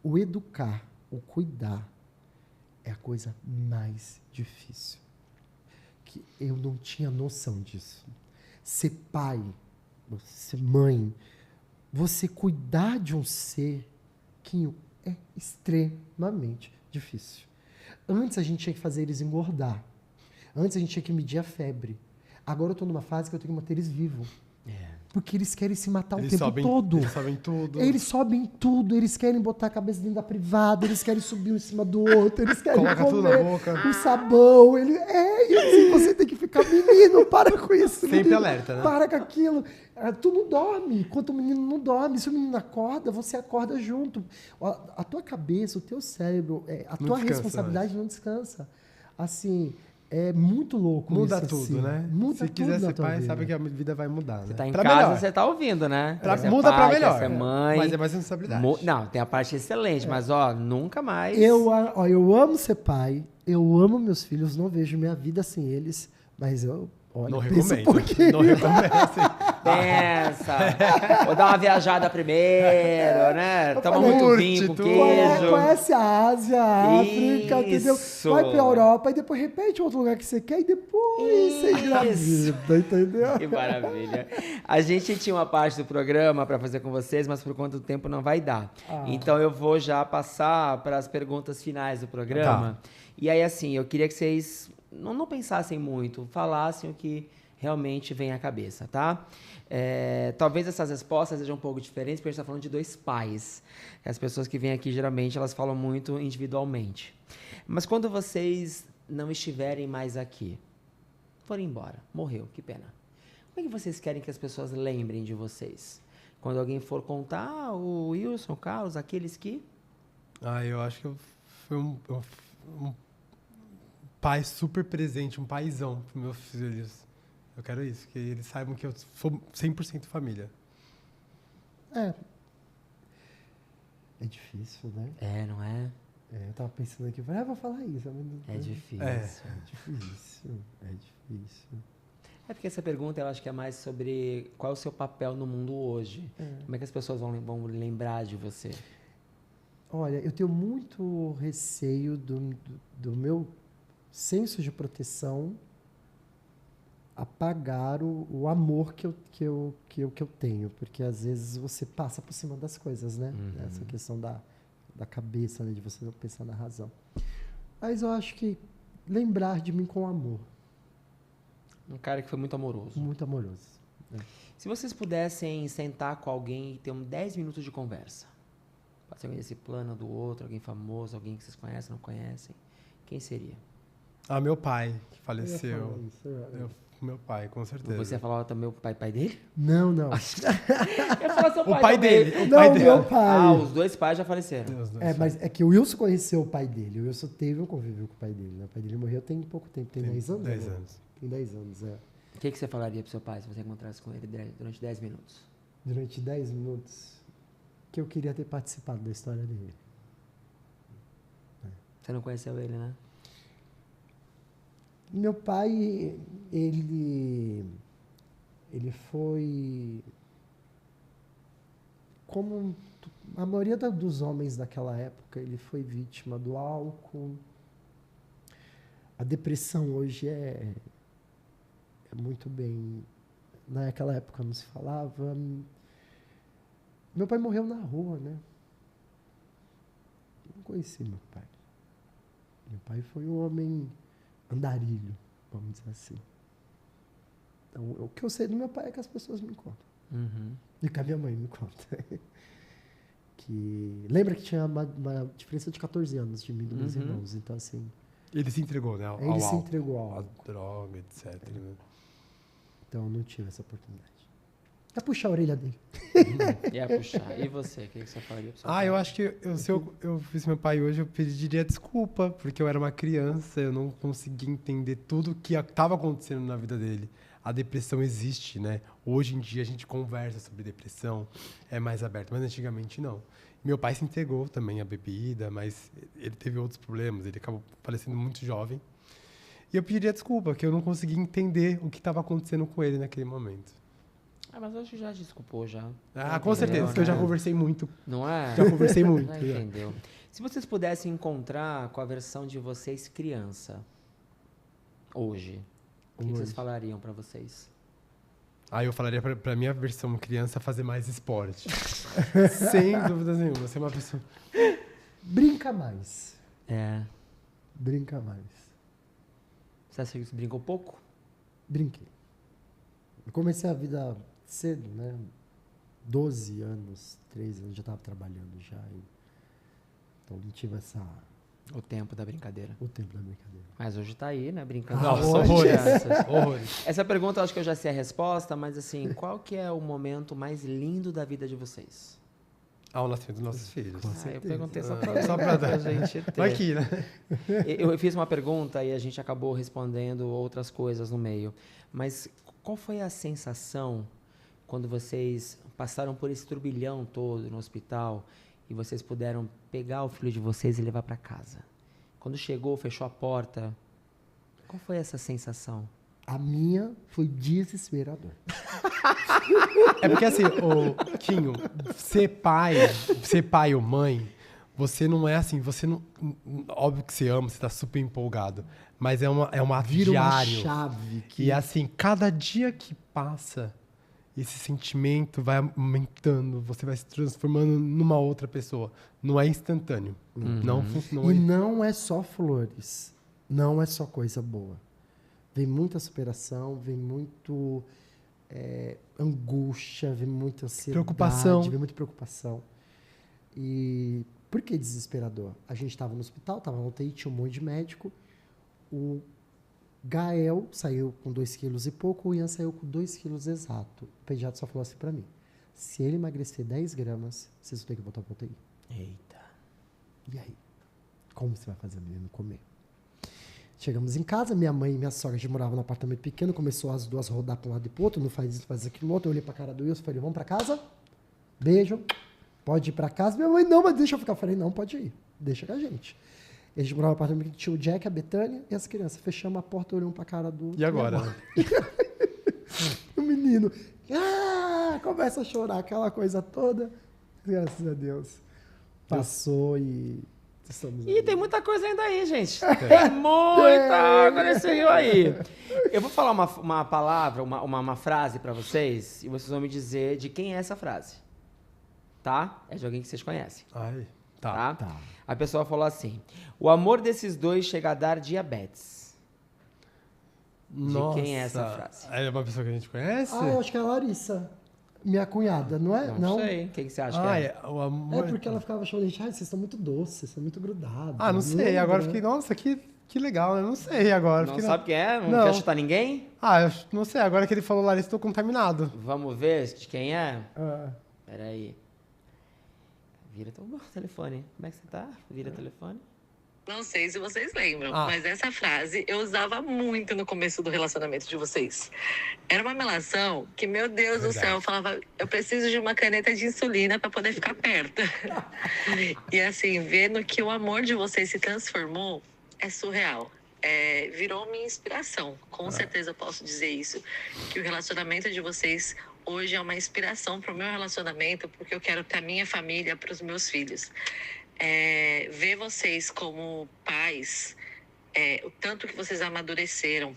o educar, o cuidar, é a coisa mais difícil. Que eu não tinha noção disso. Ser pai, ser mãe, você cuidar de um ser, Quinho, é extremamente difícil. Antes a gente tinha que fazer eles engordar. Antes a gente tinha que medir a febre. Agora eu estou numa fase que eu tenho que manter eles vivos. Porque eles querem se matar o tempo todo. Eles sobem tudo. Eles sobem tudo, eles querem botar a cabeça dentro da privada, eles querem subir um em cima do outro, eles querem Coloca tudo na comer boca. o sabão. E assim, você tem que ficar, menino, para com isso. Sempre menino, alerta, né? Para com aquilo. Tu não dorme. Enquanto o menino não dorme, se o menino acorda, você acorda junto. A tua cabeça, o teu cérebro, a tua descansa, responsabilidade não descansa. Assim, é muito louco Muda isso, tudo, assim. né? Muda Se tudo quiser na ser tua pai, vida. sabe que a vida vai mudar, né? Você tá em Pra casa, melhor. você tá ouvindo, né? Quer ser Muda pai, pra quer melhor. ser mãe. Mas é mais responsabilidade. Não, tem a parte excelente, mas ó, nunca mais. Eu amo ser pai, eu amo meus filhos, não vejo minha vida sem eles, mas eu Não penso recomendo. um pouquinho. Não recomendo, assim. Pensa. Vou dar uma viajada primeiro, né? Toma falei, muito curte vinho com tudo. queijo. Conhece a Ásia, a África, entendeu? Isso. Vai pra Europa e depois repete outro lugar que você quer e depois você engravida, entendeu? Que maravilha. A gente tinha uma parte do programa para fazer com vocês, mas por conta do tempo não vai dar. Então eu vou já passar para as perguntas finais do programa. E aí, assim, eu queria que vocês não pensassem muito, falassem o que realmente vem à cabeça, tá? Talvez essas respostas sejam um pouco diferentes, porque a gente está falando de dois pais. As pessoas que vêm aqui, geralmente, elas falam muito individualmente. Mas quando vocês não estiverem mais aqui, forem embora, morreu, que pena. Como é que vocês querem que as pessoas lembrem de vocês? Quando alguém for contar, o Wilson, o Carlos, aqueles que... Eu acho que eu fui um pai super presente, um paizão para meus filhos. Eu quero isso, que eles saibam que eu sou 100% família. É difícil, né? não é? Eu tava pensando aqui, vou falar isso. É difícil. É difícil. É porque essa pergunta eu acho que é mais sobre qual é o seu papel no mundo hoje. Como é que as pessoas vão lembrar de você? Olha, eu tenho muito receio do meu senso de proteção apagar o amor que eu tenho, porque às vezes você passa por cima das coisas, né? Essa questão da cabeça, né? De você não pensar na razão. Mas eu acho que lembrar de mim com amor. Um cara que foi muito amoroso. Muito amoroso. Se vocês pudessem sentar com alguém e ter 10 minutos de conversa, pode ser alguém desse plano do outro, alguém famoso, alguém que vocês conhecem, não conhecem, quem seria? Meu pai, que Eu faleceu. ia falar isso. Meu pai, com certeza. Você ia falar também o pai dele? Não. Eu ia falar seu pai O pai também. dele. O Não, pai dele. meu pai. Os dois pais já faleceram. Os dois. Mas é que o Wilson conheceu o pai dele. O Wilson teve um convívio com o pai dele. Né? O pai dele morreu tem pouco tempo. Tem 10 anos? 10 né? anos. Tem 10 anos, O que você falaria pro seu pai se você encontrasse com ele durante 10 minutos? Durante 10 minutos, que eu queria ter participado da história dele. Você não conheceu ele, né? Meu pai, ele foi como a maioria dos homens daquela época, ele foi vítima do álcool. A depressão hoje é muito bem... Naquela época não se falava. Meu pai morreu na rua, né? Não conheci meu pai. Meu pai foi um homem andarilho, vamos dizer assim. Então, o que eu sei do meu pai é que as pessoas me contam. E que a minha mãe me conta. Lembra que tinha uma diferença de 14 anos de mim e dos meus irmãos. Então, assim... Ele se entregou, né? Ele se entregou ao à álcool. droga, etc. Né? Então, não tive essa oportunidade. Ia puxar a orelha dele. Ia puxar. E você? O que você falaria pro seu pai? Eu acho que se eu fosse meu pai hoje, eu pediria desculpa, porque eu era uma criança, eu não conseguia entender tudo o que estava acontecendo na vida dele. A depressão existe, né? Hoje em dia a gente conversa sobre depressão, é mais aberto, mas antigamente não. Meu pai se entregou também à bebida, mas ele teve outros problemas, ele acabou falecendo muito jovem. E eu pediria desculpa, que eu não conseguia entender o que estava acontecendo com ele naquele momento. Mas eu acho que já desculpou, já. Com certeza, porque eu já conversei muito. Não é? Já conversei muito. Já entendeu. Se vocês pudessem encontrar com a versão de vocês criança, hoje, o que vocês falariam pra vocês? Eu falaria pra minha versão criança fazer mais esporte. Sem dúvida nenhuma. Você é uma pessoa... Brinca mais. Brinca mais. Você acha que você brincou pouco? Brinquei. Eu comecei a vida cedo, né? 12 anos, 13 anos, já estava trabalhando já. Então não tive o tempo da brincadeira. O tempo da brincadeira. Mas hoje tá aí, né? Brincando. Nossa, horrores. Essa pergunta eu acho que eu já sei a resposta, mas assim, qual que é o momento mais lindo da vida de vocês? O nascimento dos nossos filhos. Eu perguntei só pra gente ter. Aqui, né? Eu fiz uma pergunta e a gente acabou respondendo outras coisas no meio. Mas qual foi a sensação quando vocês passaram por esse turbilhão todo no hospital e vocês puderam pegar o filho de vocês e levar para casa? Quando chegou, fechou a porta, qual foi essa sensação? A minha foi desesperador. É porque assim, Quinho, ser pai ou mãe, você não é assim, você não... Óbvio que você ama, você tá super empolgado, mas é uma Vira diário. uma chave. E assim, cada dia que passa, esse sentimento vai aumentando, você vai se transformando numa outra pessoa. Não é instantâneo. Não funciona. E não é só flores. Não é só coisa boa. Vem muita superação, vem muito angústia, vem muita ansiedade, vem muita preocupação. E por que desesperador? A gente estava no hospital, estava no UTI, tinha um monte de médico. O Gael saiu com 2 quilos e pouco, o Ian saiu com 2 quilos exato. O pediatra só falou assim para mim: se ele emagrecer 10 gramas, vocês vão ter que voltar para UTI. Eita. E aí? Como você vai fazer o menino comer? Chegamos em casa, minha mãe e minha sogra já moravam num apartamento pequeno, começou as duas a rodar para um lado e para o outro, não faz isso, faz aquilo outro. Eu olhei para a cara do Wilson e falei: vamos para casa? Beijo. Pode ir para casa? Minha mãe: não, mas deixa eu ficar. Eu falei: não, pode ir. Deixa com a gente. A gente morava no apartamento que tinha o Jack, a Betânia e as crianças. Fechamos a porta, olhamos para a cara do... E agora? O menino começa a chorar, aquela coisa toda. Graças a Deus. Passou e... E tem muita coisa ainda aí, gente. Tem muita água nesse rio aí. Eu vou falar uma palavra, uma frase pra vocês, e vocês vão me dizer de quem é essa frase. Tá? É de alguém que vocês conhecem. Tá? A pessoa falou assim: o amor desses dois chega a dar diabetes. Nossa. De quem é essa frase? É uma pessoa que a gente conhece? eu acho que é a Larissa. Minha cunhada, não é? Não sei. Quem que você acha que é? O amor... É porque ela ficava chamando a gente: vocês estão muito doces, vocês estão muito grudados. não sei. Agora fiquei, nossa, que legal, né? Não sei agora. Não sabe quem é? Não quer chutar ninguém? Eu não sei. Agora que ele falou Larissa, estou contaminado. Vamos ver de quem é? Peraí. Vira teu telefone. Como é que você tá? Vira telefone. Não sei se vocês lembram, mas essa frase eu usava muito no começo do relacionamento de vocês. Era uma melação que, meu Deus do céu, eu falava: eu preciso de uma caneta de insulina para poder ficar perto. E assim, vendo que o amor de vocês se transformou, é surreal. Virou minha inspiração. Com certeza eu posso dizer isso, que o relacionamento de vocês hoje é uma inspiração para o meu relacionamento, porque eu quero para minha família, para os meus filhos. Ver vocês como pais, o tanto que vocês amadureceram,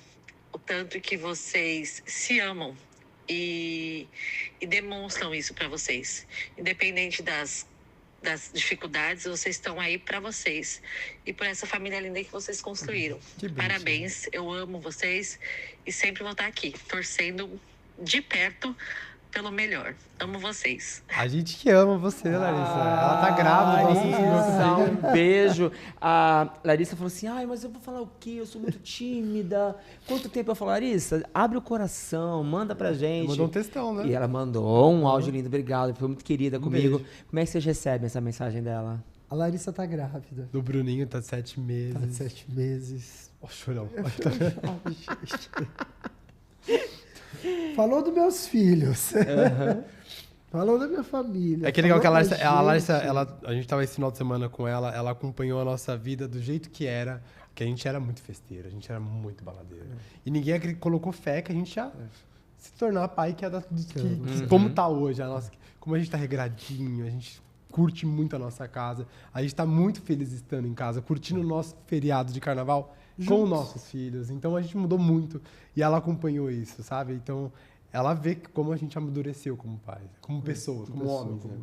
o tanto que vocês se amam e demonstram isso para vocês. Independente das dificuldades, vocês estão aí para vocês e por essa família linda que vocês construíram. Parabéns, eu amo vocês e sempre vou estar aqui, torcendo de perto pelo melhor. Amo vocês. A gente que ama você, Larissa. Ela tá grávida. Larissa, um beijo. A Larissa falou assim, mas eu vou falar o quê? Eu sou muito tímida. Quanto tempo eu falo, Larissa? Abre o coração, manda pra gente. Mandou um textão, né? E ela mandou um áudio lindo, obrigado. Foi muito querida comigo. Beijo. Como é que vocês recebem essa mensagem dela? A Larissa tá grávida. Do Bruninho tá de 7 meses. Tá de 7 meses. Ó, chorão. Falou dos meus filhos. Falou da minha família. É que legal que a Larissa, a gente tava esse final de semana com ela acompanhou a nossa vida do jeito que era, que a gente era muito festeiro, a gente era muito baladeiro. E ninguém colocou fé que a gente ia se tornar pai, que ia dar tudo como tá hoje. Como a gente tá regradinho, a gente curte muito a nossa casa, a gente tá muito feliz estando em casa, curtindo o nosso feriado de carnaval com nossos filhos. Então a gente mudou muito e ela acompanhou isso, sabe? Então ela vê como a gente amadureceu como pais, como pessoas, como homens, né?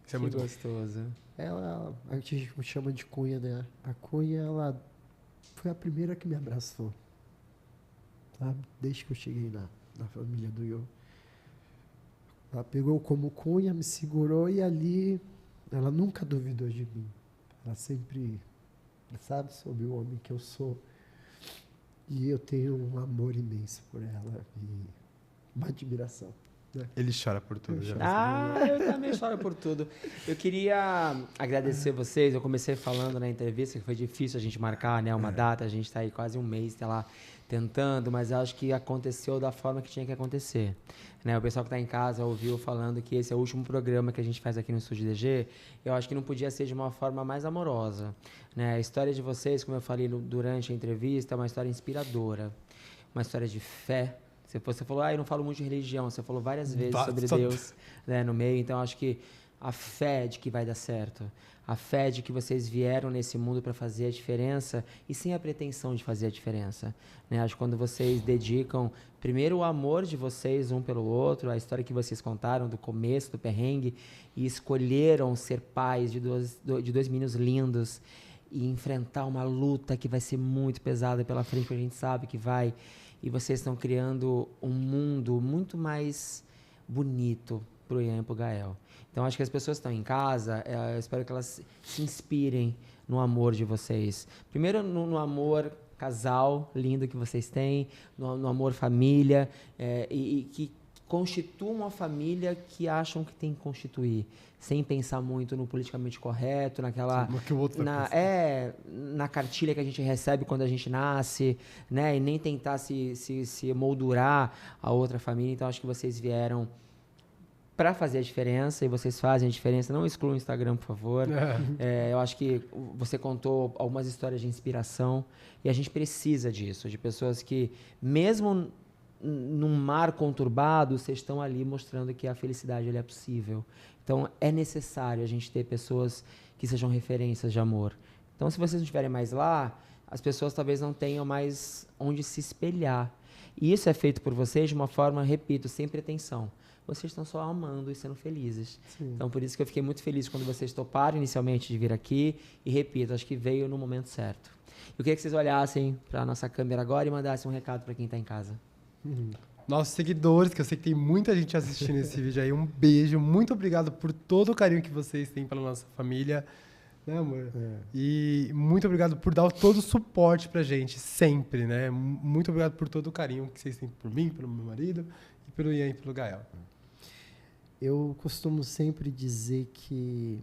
Isso é muito gostoso. Ela, a gente chama de Cunha, né? A Cunha, ela foi a primeira que me abraçou, sabe? Desde que eu cheguei na família do Yo. Ela pegou como Cunha, me segurou e ali ela nunca duvidou de mim. Ela sempre, sabe, sobre o homem que eu sou. E eu tenho um amor imenso por ela e uma admiração. Né? Ele chora por tudo. Eu também choro por tudo. Eu queria agradecer vocês. Eu comecei falando na entrevista que foi difícil a gente marcar, né, uma data. A gente está aí quase um mês, tá lá tentando, mas acho que aconteceu da forma que tinha que acontecer. Né? O pessoal que está em casa ouviu falando que esse é o último programa que a gente faz aqui no Estúdio DG. Eu acho que não podia ser de uma forma mais amorosa. Né? A história de vocês, como eu falei durante a entrevista, é uma história inspiradora, uma história de fé. Você falou, eu não falo muito de religião, você falou várias vezes sobre Deus, né, no meio, então acho que a fé de que vai dar certo, a fé de que vocês vieram nesse mundo para fazer a diferença e sem a pretensão de fazer a diferença. Né? Acho que quando vocês dedicam primeiro o amor de vocês um pelo outro, a história que vocês contaram do começo, do perrengue, e escolheram ser pais de dois meninos lindos e enfrentar uma luta que vai ser muito pesada pela frente, que a gente sabe que vai. E vocês estão criando um mundo muito mais bonito para o Ian e para o Gael. Então, acho que as pessoas que estão em casa, eu espero que elas se inspirem no amor de vocês. Primeiro, no amor casal lindo que vocês têm, no amor família, e que constituam uma família que acham que tem que constituir, sem pensar muito no politicamente correto, naquela na cartilha que a gente recebe quando a gente nasce, né? E nem tentar se moldurar a outra família. Então, acho que vocês vieram para fazer a diferença, e vocês fazem a diferença. Não excluam o Instagram, por favor. Eu acho que você contou algumas histórias de inspiração, e a gente precisa disso, de pessoas que, mesmo num mar conturbado, vocês estão ali mostrando que a felicidade é possível. Então, é necessário a gente ter pessoas que sejam referências de amor. Então, se vocês não estiverem mais lá, as pessoas talvez não tenham mais onde se espelhar. E isso é feito por vocês de uma forma, repito, sem pretensão. Vocês estão só amando e sendo felizes. Sim. Então, por isso que eu fiquei muito feliz quando vocês toparam inicialmente de vir aqui. E, repito, acho que veio no momento certo. Eu queria que vocês olhassem para a nossa câmera agora e mandassem um recado para quem está em casa. Nossos seguidores, que eu sei que tem muita gente assistindo esse vídeo aí, um beijo, muito obrigado por todo o carinho que vocês têm pela nossa família, né, amor? E muito obrigado por dar todo o suporte pra gente, sempre, né? Muito obrigado por todo o carinho que vocês têm por mim, pelo meu marido, e pelo Ian e pelo Gael. Eu costumo sempre dizer que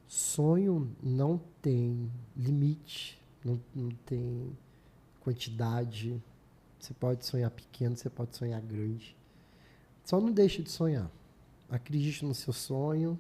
sonho não tem limite, não tem quantidade. Você pode sonhar pequeno, você pode sonhar grande. Só não deixe de sonhar. Acredite no seu sonho,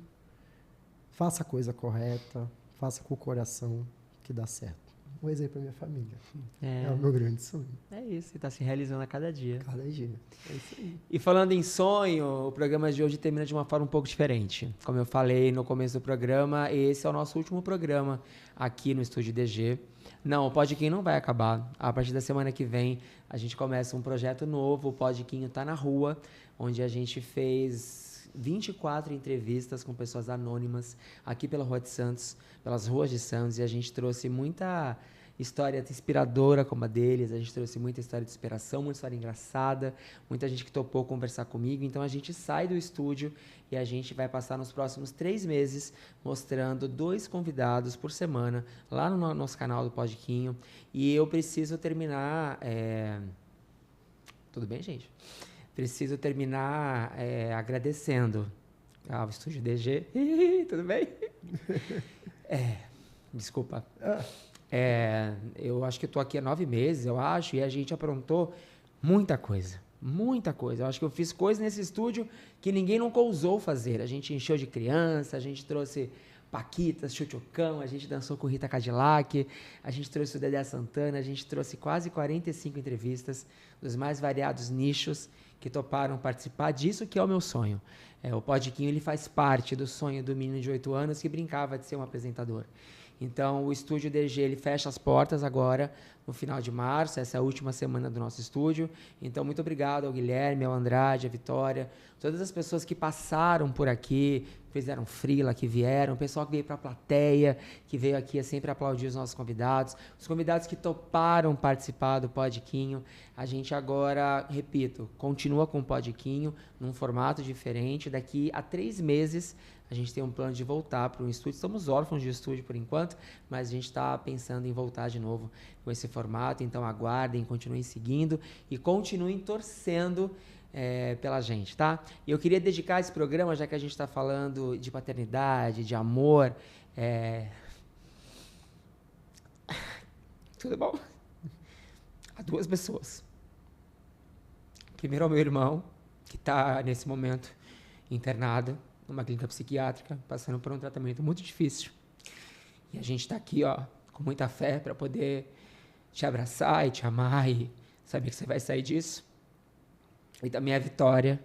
faça a coisa correta, faça com o coração, que dá certo. Um exemplo para minha família. É o meu grande sonho. É isso, e está se realizando a cada dia. Cada dia. É isso aí. E falando em sonho, o programa de hoje termina de uma forma um pouco diferente. Como eu falei no começo do programa, esse é o nosso último programa aqui no Estúdio DG. Não, o Podquinho não vai acabar. A partir da semana que vem, a gente começa um projeto novo. O Podquinho está na rua, onde a gente fez 24 entrevistas com pessoas anônimas aqui pela Rua de Santos, pelas ruas de Santos, e a gente trouxe muita história inspiradora como a deles. A gente trouxe muita história de inspiração, muita história engraçada, muita gente que topou conversar comigo. Então a gente sai do estúdio e a gente vai passar nos próximos 3 meses mostrando 2 convidados por semana lá no nosso canal do Podquinho. E eu preciso terminar... Tudo bem, gente? Preciso terminar agradecendo ao Estúdio DG. Tudo bem? Desculpa. Eu acho que eu tô aqui há 9 meses, eu acho, e a gente aprontou muita coisa. Muita coisa. Eu acho que eu fiz coisas nesse estúdio que ninguém nunca ousou fazer. A gente encheu de criança, a gente trouxe Paquitas, Chuchucão, a gente dançou com Rita Cadillac, a gente trouxe o Dedé Santana, a gente trouxe quase 45 entrevistas dos mais variados nichos que toparam participar disso que é o meu sonho. O Podquinho, ele faz parte do sonho do menino de 8 anos que brincava de ser um apresentador. Então, o Estúdio DG, ele fecha as portas agora, no final de março, essa é a última semana do nosso estúdio. Então, muito obrigado ao Guilherme, ao Andrade, à Vitória, todas as pessoas que passaram por aqui, fizeram freela, que vieram, o pessoal que veio para a plateia, que veio aqui sempre aplaudir os nossos convidados, os convidados que toparam participar do Podquinho. A gente agora, repito, continua com o Podquinho num formato diferente. Daqui a 3 meses, a gente tem um plano de voltar para um estúdio. Estamos órfãos de estúdio por enquanto, mas a gente está pensando em voltar de novo com esse formato. Então aguardem, continuem seguindo e continuem torcendo pela gente, tá? E eu queria dedicar esse programa, já que a gente está falando de paternidade, de amor. Tudo bom? A 2 pessoas. Primeiro ao meu irmão, que está nesse momento internado numa clínica psiquiátrica, passando por um tratamento muito difícil. E a gente está aqui, com muita fé para poder te abraçar e te amar e saber que você vai sair disso. E também a Vitória,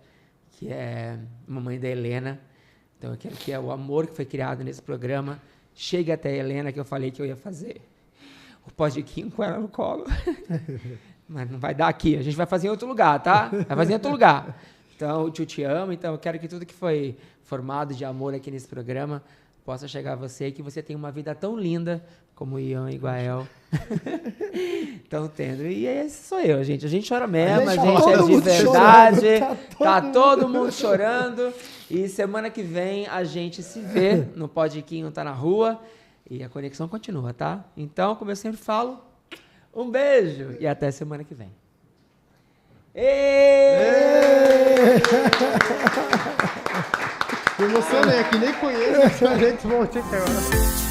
que é mamãe da Helena. Então eu quero que o amor que foi criado nesse programa chegue até a Helena, que eu falei que eu ia fazer o Podquinho com ela no colo. Mas não vai dar aqui, a gente vai fazer em outro lugar, tá? Vai fazer em outro lugar. Então, o Tio te ama, então eu quero que tudo que foi formado de amor aqui nesse programa possa chegar a você e que você tenha uma vida tão linda como o Ian e Guael estão tendo. E esse sou eu, gente. A gente chora mesmo, a gente é de verdade. Tá todo mundo chorando. E semana que vem a gente se vê no Podquinho, tá na rua. E a conexão continua, tá? Então, como eu sempre falo, um beijo e até semana que vem. Me emocionei aqui, nem conheço, a gente volta agora.